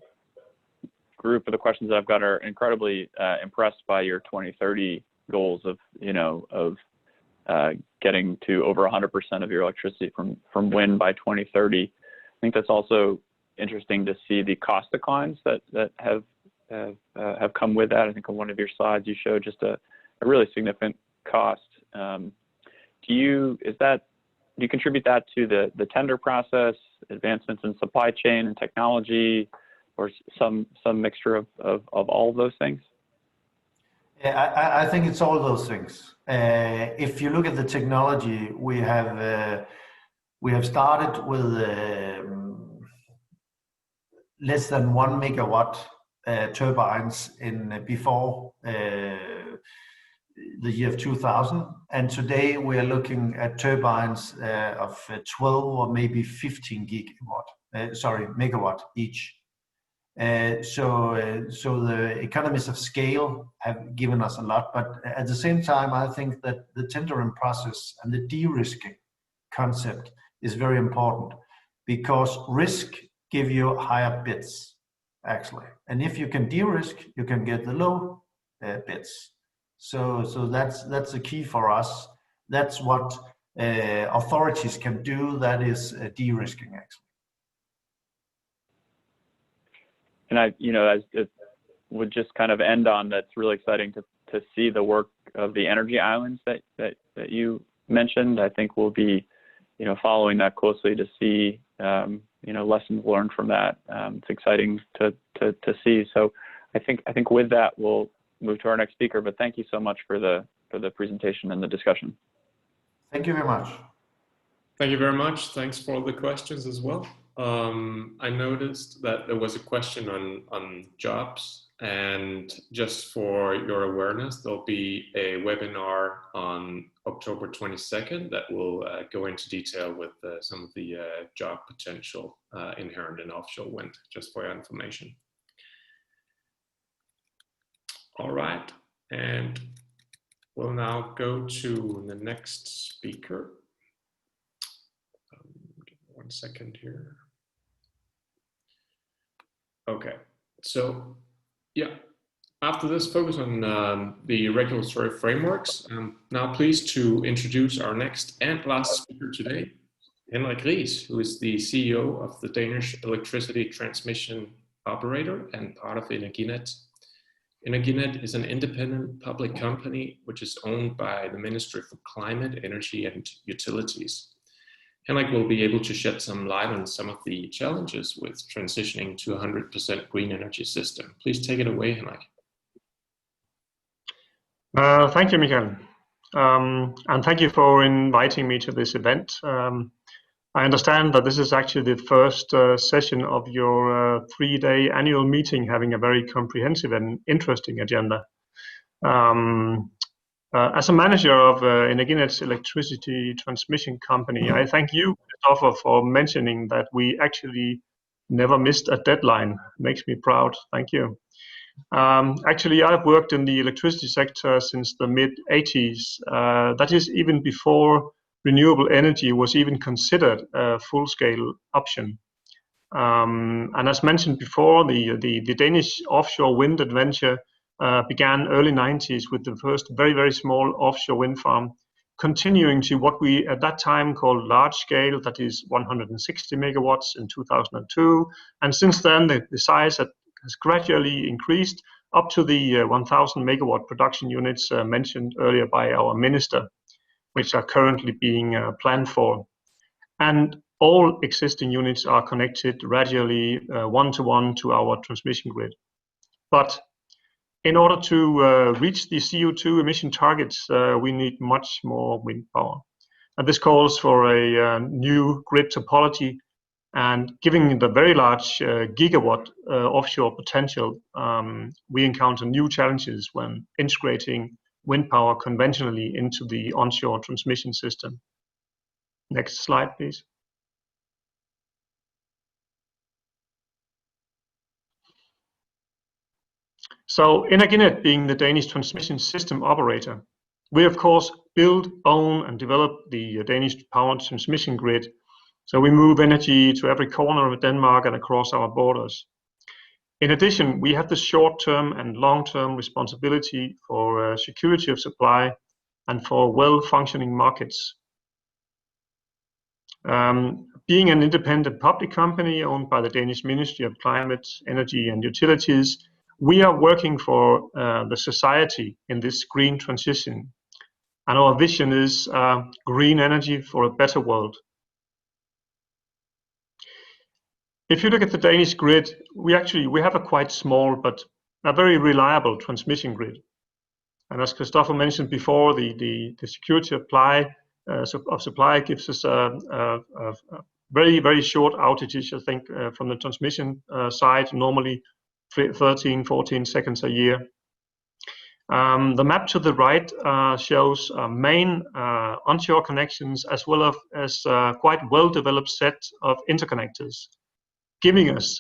group of the questions that I've got are incredibly impressed by your 2030 goals of getting to over 100% of your electricity from wind by 2030. I think that's also interesting to see the cost declines that have come with that. I think on one of your slides you showed just a really significant cost. Do you contribute that to the tender process, advancements in supply chain and technology, or some mixture of all of those things? Yeah, I think it's all those things. If you look at the technology, we have started with less than 1 megawatt turbines before the year 2000, and today we are looking at turbines of 12 or maybe 15 megawatt each. So the economies of scale have given us a lot, but at the same time, I think that the tendering process and the de-risking concept is very important, because risk give you higher bids, actually. And if you can de-risk, you can get the low bids. So that's the key for us. That's what authorities can do. That is de-risking, actually. And as it would just kind of end on, that's really exciting to see the work of the energy islands that you mentioned. I think we'll be, following that closely to see, lessons learned from that. It's exciting to see. So I think with that we'll move to our next speaker. But thank you so much for the presentation and the discussion. Thank you very much. Thank you very much. Thanks for all the questions as well. I noticed that there was a question on jobs And just for your awareness, there'll be a webinar on October 22nd that will go into detail with some of the job potential inherent in offshore wind, just for your information. All right, and we'll now go to the next speaker. Give me 1 second here. Okay, so yeah, after this focus on the regulatory frameworks, I'm now pleased to introduce our next and last speaker today, Henrik Riis, who is the CEO of the Danish electricity transmission operator and part of Energinet. Energinet is an independent public company which is owned by the Ministry for Climate, Energy and Utilities. Henrik will be able to shed some light on some of the challenges with transitioning to a 100% green energy system. Please take it away, Henrik. Thank you, Michael. And thank you for inviting me to this event. I understand that this is actually the first session of your 3-day annual meeting, having a very comprehensive and interesting agenda. As a manager of Energinet's electricity transmission company, I thank you, Christopher, for mentioning that we actually never missed a deadline. Makes me proud. Thank you. Actually, I've worked in the electricity sector since the mid-80s. That is even before renewable energy was even considered a full-scale option. And as mentioned before, the Danish offshore wind adventure began early 90s with the first very, very small offshore wind farm, continuing to what we at that time called large scale, that is 160 megawatts in 2002. And since then, the size has gradually increased up to the 1,000 megawatt production units mentioned earlier by our minister, which are currently being planned for. And all existing units are connected radially one-to-one to our transmission grid. But in order to reach the CO2 emission targets, we need much more wind power. And this calls for a new grid topology. And given the very large gigawatt offshore potential, we encounter new challenges when integrating wind power conventionally into the onshore transmission system. Next slide, please. So Energinet, being the Danish transmission system operator, we of course build, own and develop the Danish power transmission grid. So we move energy to every corner of Denmark and across our borders. In addition, we have the short-term and long-term responsibility for security of supply and for well-functioning markets. Being an independent public company owned by the Danish Ministry of Climate, Energy and Utilities, we are working for the society in this green transition. And our vision is green energy for a better world. If you look at the Danish grid, we have a quite small but a very reliable transmission grid. And as Christopher mentioned before, the security of supply gives us a very, very short outages, I think, from the transmission side, normally 13, 14 seconds a year. The map to the right shows Maine onshore connections as well as quite well-developed set of interconnectors, giving us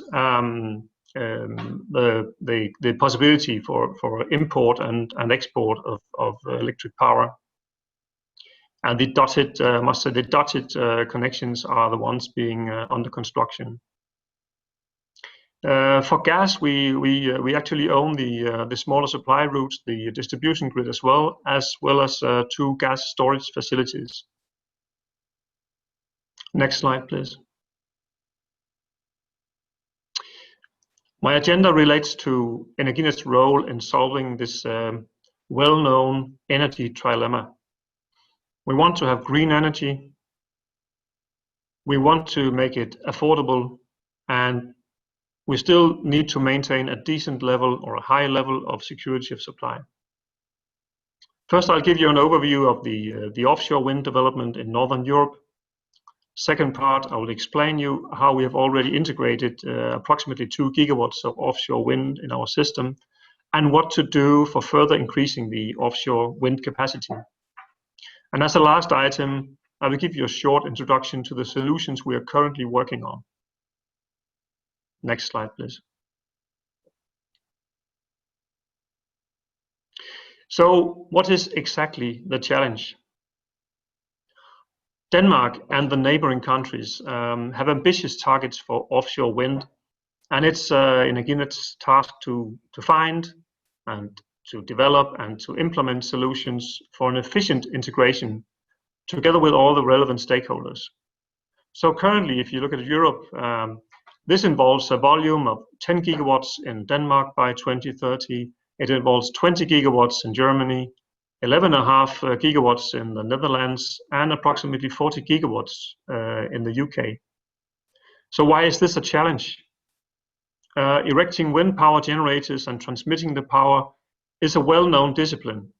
the possibility for import and export of electric power. And the dotted, connections are the ones being under construction. For gas, we actually own the smaller supply routes, the distribution grid as well as 2 gas storage facilities. Next slide, please. My agenda relates to Energinet's role in solving this well-known energy trilemma. We want to have green energy, we want to make it affordable, and we still need to maintain a decent level or a high level of security of supply. First, I'll give you an overview of the offshore wind development in Northern Europe. Second part, I will explain you how we have already integrated approximately 2 gigawatts of offshore wind in our system, and what to do for further increasing the offshore wind capacity. And as a last item, I will give you a short introduction to the solutions we are currently working on. Next slide, please. So what is exactly the challenge? Denmark and the neighboring countries have ambitious targets for offshore wind, and it's Energienet's task to find and to develop and to implement solutions for an efficient integration together with all the relevant stakeholders. So currently, if you look at Europe, this involves a volume of 10 gigawatts in Denmark by 2030. It involves 20 gigawatts in Germany, 11.5 gigawatts in the Netherlands, and approximately 40 gigawatts in the UK. So why is this a challenge? Erecting wind power generators and transmitting the power is a well-known discipline.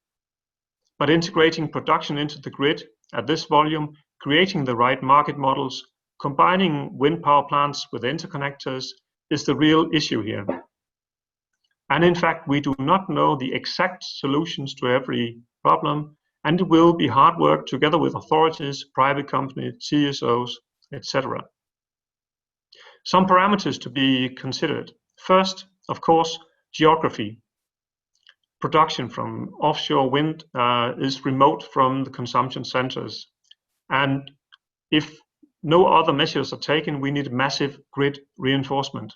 But integrating production into the grid at this volume, creating the right market models, combining wind power plants with interconnectors is the real issue here. And in fact, we do not know the exact solutions to every problem, and it will be hard work together with authorities, private companies, TSOs, etc. Some parameters to be considered. First, of course, geography. Production from offshore wind is remote from the consumption centers. And if no other measures are taken, we need massive grid reinforcement.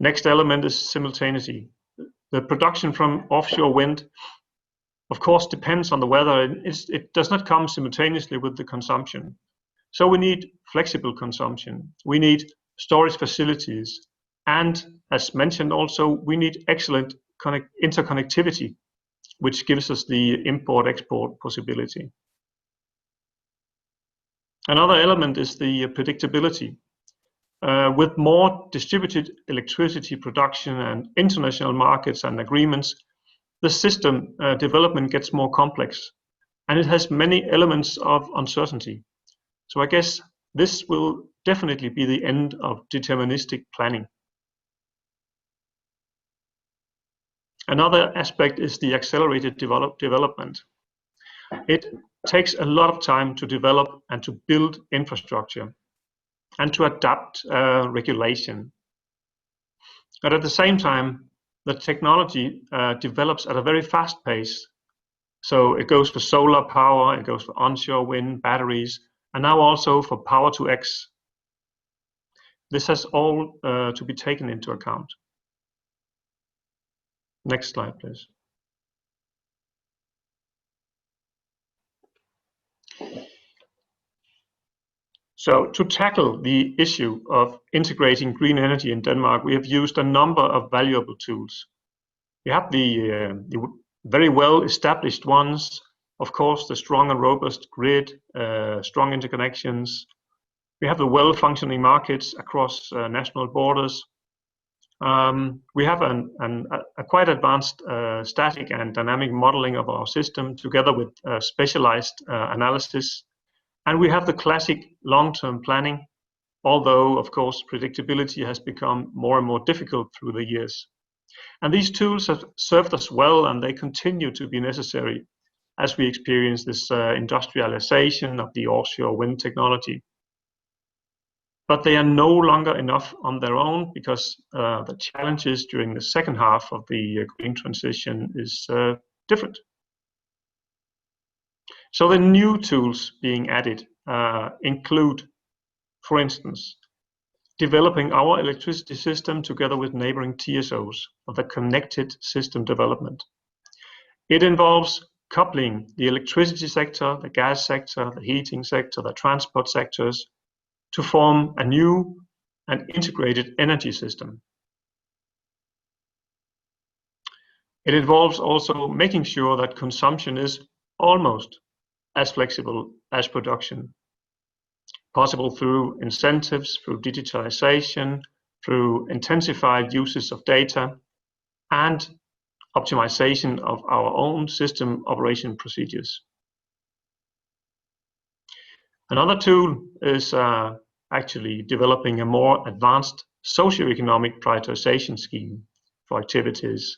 Next element is simultaneity. The production from offshore wind, of course, depends on the weather. It does not come simultaneously with the consumption. So we need flexible consumption. We need storage facilities. And as mentioned also, we need excellent interconnectivity, which gives us the import-export possibility. Another element is the predictability. With more distributed electricity production and international markets and agreements, the system development gets more complex, and it has many elements of uncertainty. So I guess this will definitely be the end of deterministic planning. Another aspect is the accelerated development. It takes a lot of time to develop and to build infrastructure and to adapt regulation. But at the same time, the technology develops at a very fast pace. So it goes for solar power, it goes for onshore wind, batteries, and now also for power to X. This has all to be taken into account. Next slide, please. So to tackle the issue of integrating green energy in Denmark, we have used a number of valuable tools. We have the very well established ones, of course, the strong and robust grid, strong interconnections. We have the well-functioning markets across national borders. We have a quite advanced static and dynamic modeling of our system together with specialized analysis. And we have the classic long-term planning, although, of course, predictability has become more and more difficult through the years. And these tools have served us well, and they continue to be necessary as we experience this industrialization of the offshore wind technology. But they are no longer enough on their own because the challenges during the second half of the green transition is different. So the new tools being added include, for instance, developing our electricity system together with neighboring TSOs of the connected system development. It involves coupling the electricity sector, the gas sector, the heating sector, the transport sectors to form a new and integrated energy system. It involves also making sure that consumption is almost as flexible as production, possible through incentives, through digitalization, through intensified uses of data, and optimization of our own system operation procedures. Another tool is actually developing a more advanced socioeconomic prioritization scheme for activities.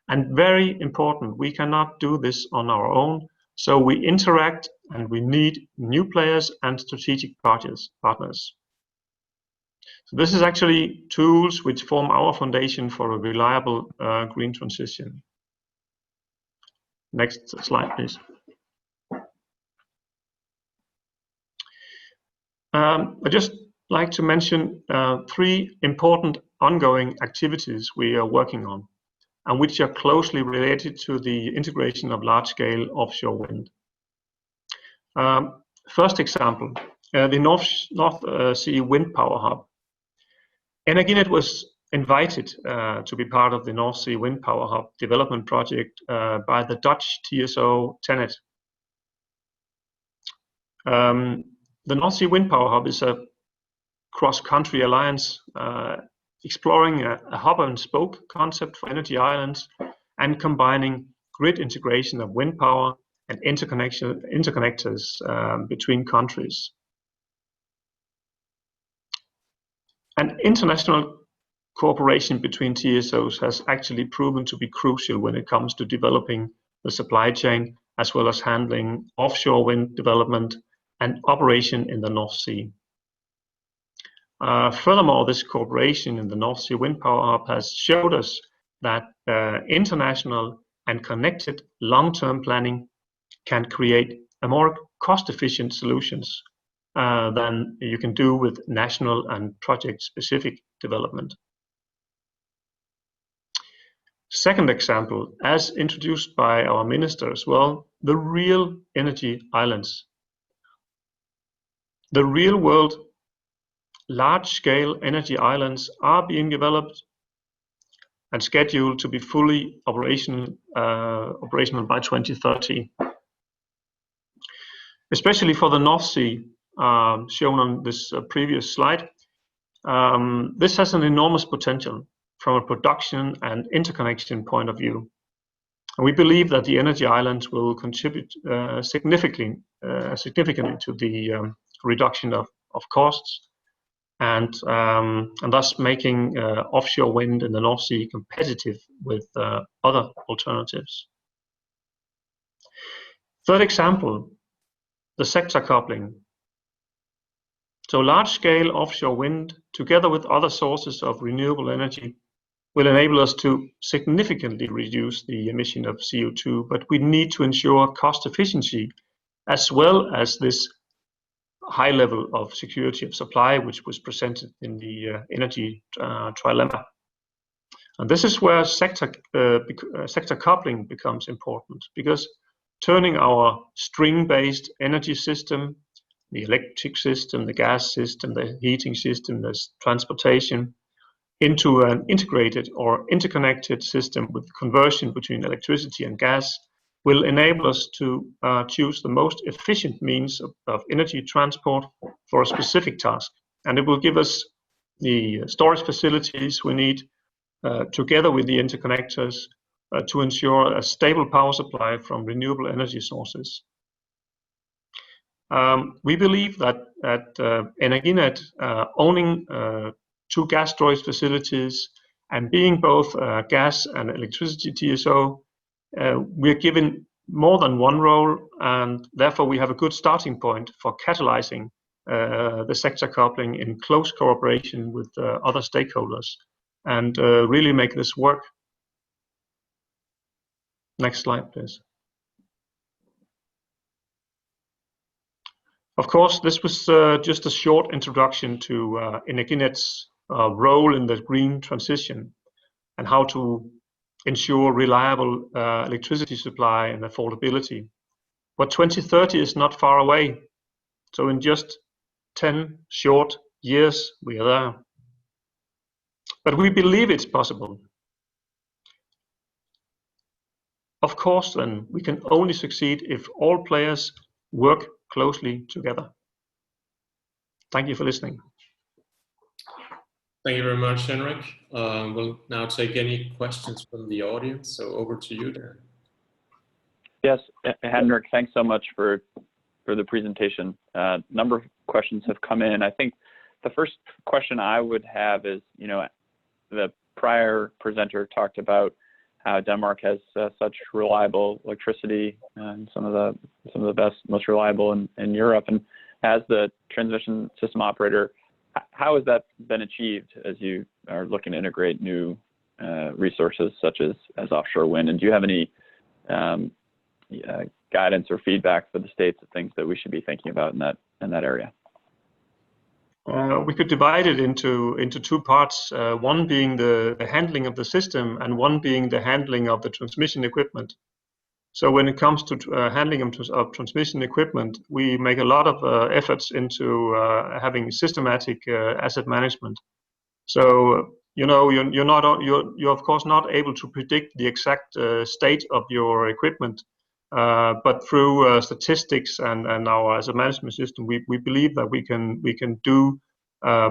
And very important, we cannot do this on our own, so we interact and we need new players and strategic partners. So this is actually tools which form our foundation for a reliable green transition. Next slide, please. I'd just like to mention 3 important ongoing activities we are working on, and which are closely related to the integration of large-scale offshore wind. First example, the North Sea Wind Power Hub. Energinet was invited to be part of the North Sea Wind Power Hub development project by the Dutch TSO TenneT. The North Sea Wind Power Hub is a cross-country alliance exploring a hub-and-spoke concept for energy islands and combining grid integration of wind power and interconnectors between countries. And international cooperation between TSOs has actually proven to be crucial when it comes to developing the supply chain, as well as handling offshore wind development and operation in the North Sea. Furthermore, this cooperation in the North Sea Wind Power Hub has showed us that international and connected long-term planning can create a more cost-efficient solutions than you can do with national and project-specific development. Second example, as introduced by our minister as well, the real energy islands. The real world large-scale energy islands are being developed and scheduled to be fully operational by 2030. Especially for the North Sea, shown on this previous slide, this has an enormous potential from a production and interconnection point of view. And we believe that the energy islands will contribute significantly to the reduction of costs, and thus making offshore wind in the North Sea competitive with other alternatives. Third example, the sector coupling. So large-scale offshore wind, together with other sources of renewable energy, will enable us to significantly reduce the emission of CO2, but we need to ensure cost efficiency as well as this high level of security of supply, which was presented in the energy trilemma. And this is where sector coupling becomes important, because turning our string-based energy system, the electric system, the gas system, the heating system, the transportation, into an integrated or interconnected system with conversion between electricity and gas will enable us to choose the most efficient means of energy transport for a specific task. And it will give us the storage facilities we need together with the interconnectors to ensure a stable power supply from renewable energy sources. We believe that Energinet owning 2 gas storage facilities and being both gas and electricity TSO, we're given more than one role, and therefore we have a good starting point for catalyzing the sector coupling in close cooperation with other stakeholders and really make this work. Next slide, please. Of course, this was just a short introduction to Energinet's role in the green transition and how to ensure reliable electricity supply and affordability. But 2030 is not far away. So in just 10 short years, we are there. But we believe it's possible. Of course, then, we can only succeed if all players work closely together. Thank you for listening. Thank you very much, Henrik. We'll now take any questions from the audience. So over to you, Dan. Yes, Henrik, thanks so much for the presentation. A number of questions have come in. I think the first question I would have is, the prior presenter talked about how Denmark has such reliable electricity and some of the best, most reliable in Europe. And as the transmission system operator, how has that been achieved as you are looking to integrate new resources such as offshore wind? And do you have any guidance or feedback for the states of things that we should be thinking about in that area? We could divide it into two parts. One being the handling of the system, and one being the handling of the transmission equipment. So when it comes to handling of transmission equipment, we make a lot of efforts into having systematic asset management. So you're of course not able to predict the exact state of your equipment, but through statistics and our asset management system, we believe that we can do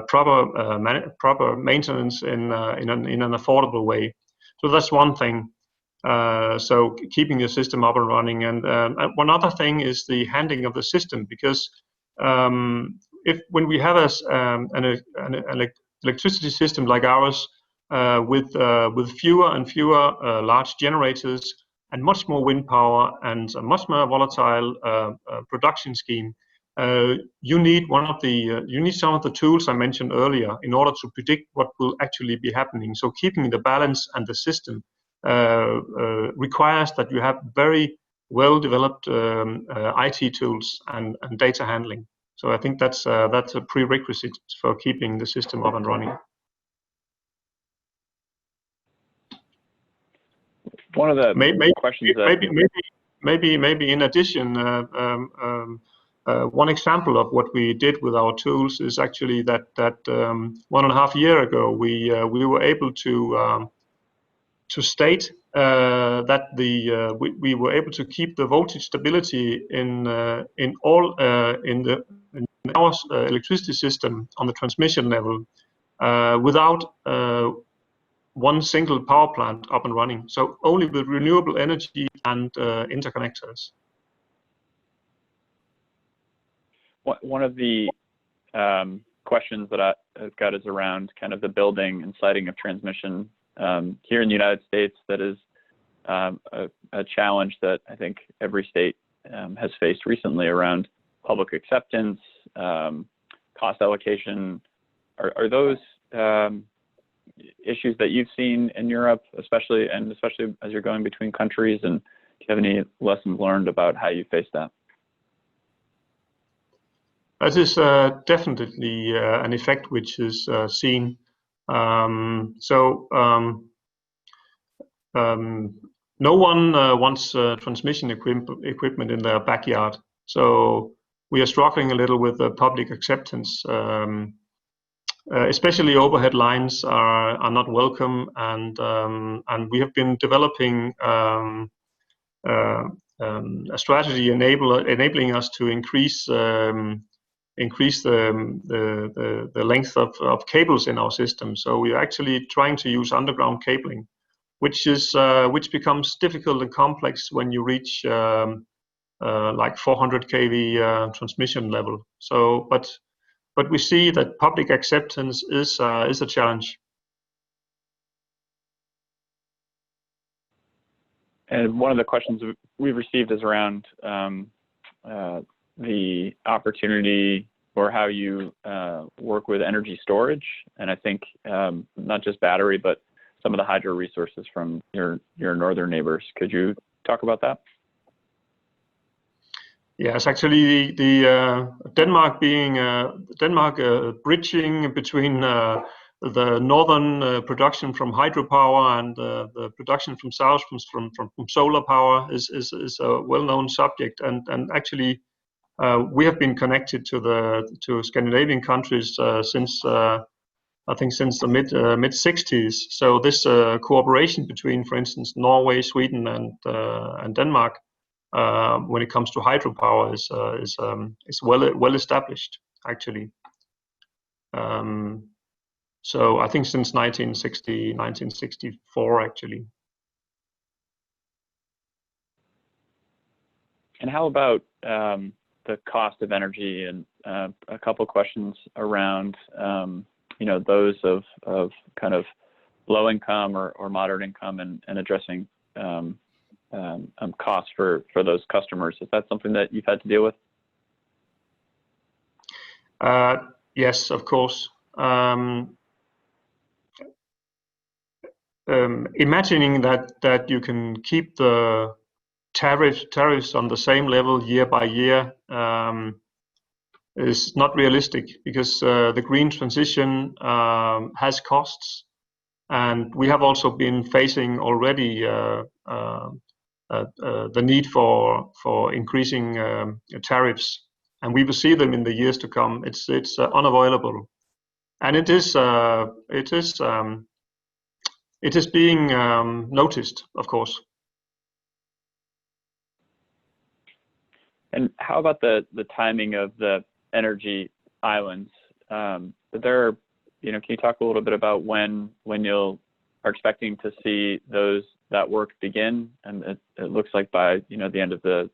proper maintenance in an affordable way. So that's one thing. So keeping the system up and running, and one other thing is the handling of the system, because when we have an electricity system like ours with fewer and fewer large generators and much more wind power and a much more volatile production scheme, you need some of the tools I mentioned earlier in order to predict what will actually be happening. So keeping the balance and the system requires that you have very well developed IT tools and data handling. So I think that's a prerequisite for keeping the system up and running. One of the questions maybe in addition, one example of what we did with our tools is actually that 1.5 years ago we were able to state that we were able to keep the voltage stability in our electricity system on the transmission level without one single power plant up and running. So only with renewable energy and interconnectors. One of the questions that I've got is around kind of the building and siting of transmission here in the United States. That is a challenge that I think every state has faced recently around public acceptance, cost allocation. Are those issues that you've seen in Europe, especially as you're going between countries? And do you have any lessons learned about how you face that? That is definitely an effect which is seen. No one wants transmission equipment in their backyard. So we are struggling a little with the public acceptance. Especially overhead lines are not welcome, and we have been developing a strategy enabling us to increase the length of cables in our system. So we are actually trying to use underground cabling, which becomes difficult and complex when you reach like 400 kV transmission level. So, but we see that public acceptance is a challenge. And one of the questions we've received is around the opportunity or how you work with energy storage, and I think not just battery, but some of the hydro resources from your northern neighbors. Could you talk about that? Yes, actually, the Denmark bridging between the northern production from hydropower and the production from south from solar power is a well-known subject, and actually we have been connected to Scandinavian countries since I think since the mid 60s. So this cooperation between, for instance, Norway, Sweden, and Denmark when it comes to hydropower is well established, actually. So I think since 1964, actually. And how about the cost of energy, and a couple questions around those of kind of low income or moderate income, and addressing costs for those customers. Is that something that you've had to deal with? Yes, of course. Imagining that you can keep the tariffs on the same level year by year is not realistic, because the green transition has costs, and we have also been facing already the need for increasing tariffs, and we will see them in the years to come. It's unavoidable, and it is being noticed, of course. And how about the timing of the energy islands? Can you talk a little bit about when you are expecting to see that work begin? And it looks like by the end of the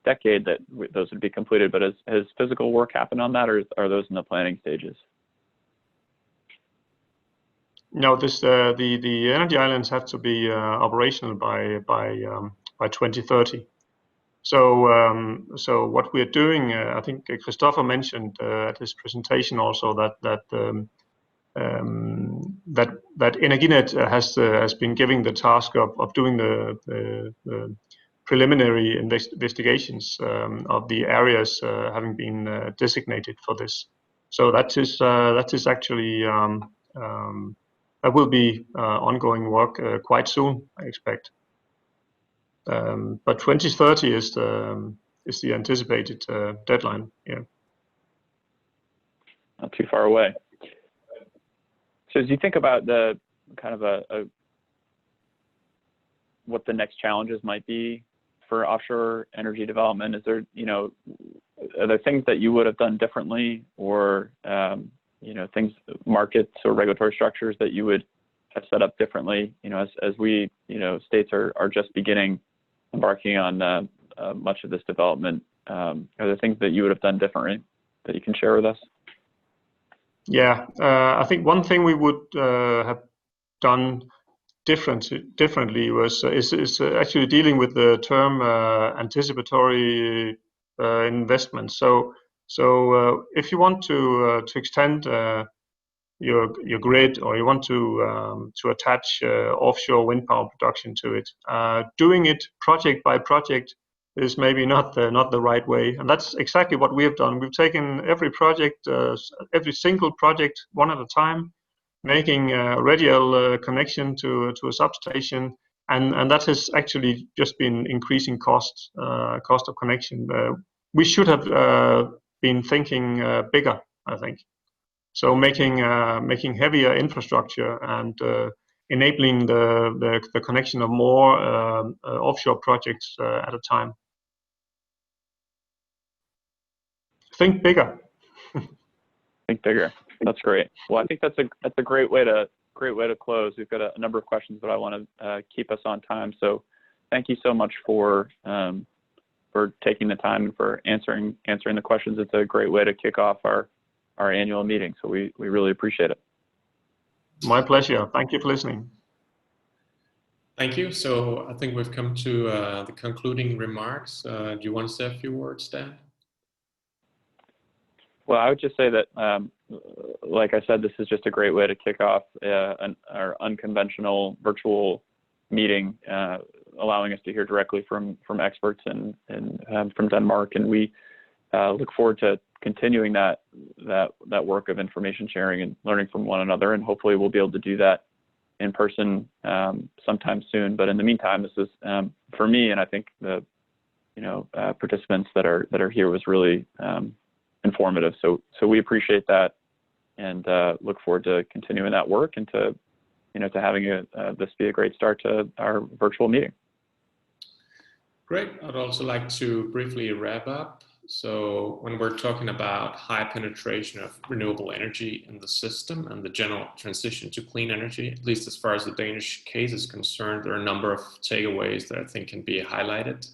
decade that those would be completed. But has physical work happened on that, or are those in the planning stages? No, the energy islands have to be operational by 2030. So what we're doing, I think Christopher mentioned at his presentation also that Energinet has been given the task of doing the preliminary investigations of the areas having been designated for this. So that is actually that will be ongoing work quite soon, I expect. But 2030 is the anticipated deadline. Yeah. Not too far away. So as you think about the kind of what the next challenges might be for offshore energy development, is there are there things that you would have done differently, or things, markets or regulatory structures that you would have set up differently? As we states are just embarking on much of this development. Are there things that you would have done differently that you can share with us? Yeah, I think one thing we would have done differently is actually dealing with the term anticipatory investment. So if you want to extend your grid, or you want to attach offshore wind power production to it, doing it project by project is maybe not the right way, and that's exactly what we have done. We've taken every project, every single project one at a time, making a radial connection to a substation, and that has actually just been increasing cost of connection. We should have been thinking bigger, I think. So making heavier infrastructure and enabling the connection of more offshore projects at a time. Think bigger. Think bigger. That's great. Well, I think that's a great way to close. We've got a number of questions, but I want to keep us on time. So thank you so much for taking the time and for answering the questions. It's a great way to kick off our annual meeting. So we really appreciate it. My pleasure. Thank you for listening. Thank you. So I think we've come to the concluding remarks. Do you want to say a few words, Dan? Well, I would just say that, like I said, this is just a great way to kick off our unconventional virtual meeting, allowing us to hear directly from experts and from Denmark. And we look forward to continuing that work of information sharing and learning from one another. And hopefully we'll be able to do that in person sometime soon. But in the meantime, this is for me, and I think the participants that are here, was really informative. So we appreciate that, and look forward to continuing that work, and to having this be a great start to our virtual meeting. Great. I'd also like to briefly wrap up. So when we're talking about high penetration of renewable energy in the system and the general transition to clean energy, at least as far as the Danish case is concerned, there are a number of takeaways that I think can be highlighted.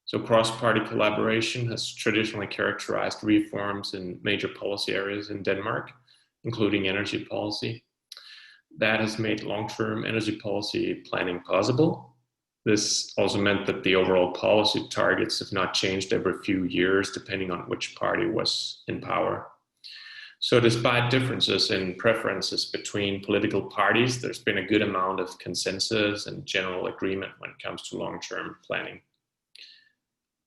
So cross-party collaboration has traditionally characterized reforms in major policy areas in Denmark, including energy policy. That has made long-term energy policy planning possible. This also meant that the overall policy targets have not changed every few years, depending on which party was in power. So despite differences in preferences between political parties, there's been a good amount of consensus and general agreement when it comes to long-term planning.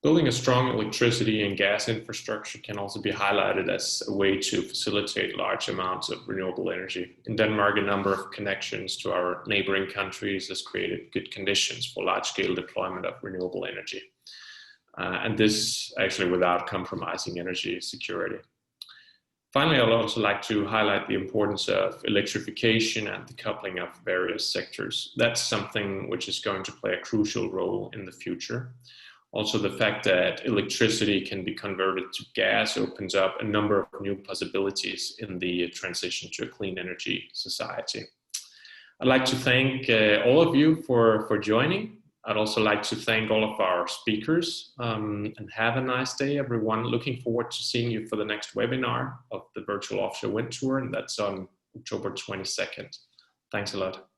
Building a strong electricity and gas infrastructure can also be highlighted as a way to facilitate large amounts of renewable energy. In Denmark, a number of connections to our neighboring countries has created good conditions for large-scale deployment of renewable energy. And this actually without compromising energy security. Finally, I'd also like to highlight the importance of electrification and the coupling of various sectors. That's something which is going to play a crucial role in the future. Also, the fact that electricity can be converted to gas opens up a number of new possibilities in the transition to a clean energy society. I'd like to thank all of you for joining. I'd also like to thank all of our speakers and have a nice day, everyone. Looking forward to seeing you for the next webinar of the Virtual Offshore Wind Tour, and that's on October 22nd. Thanks a lot.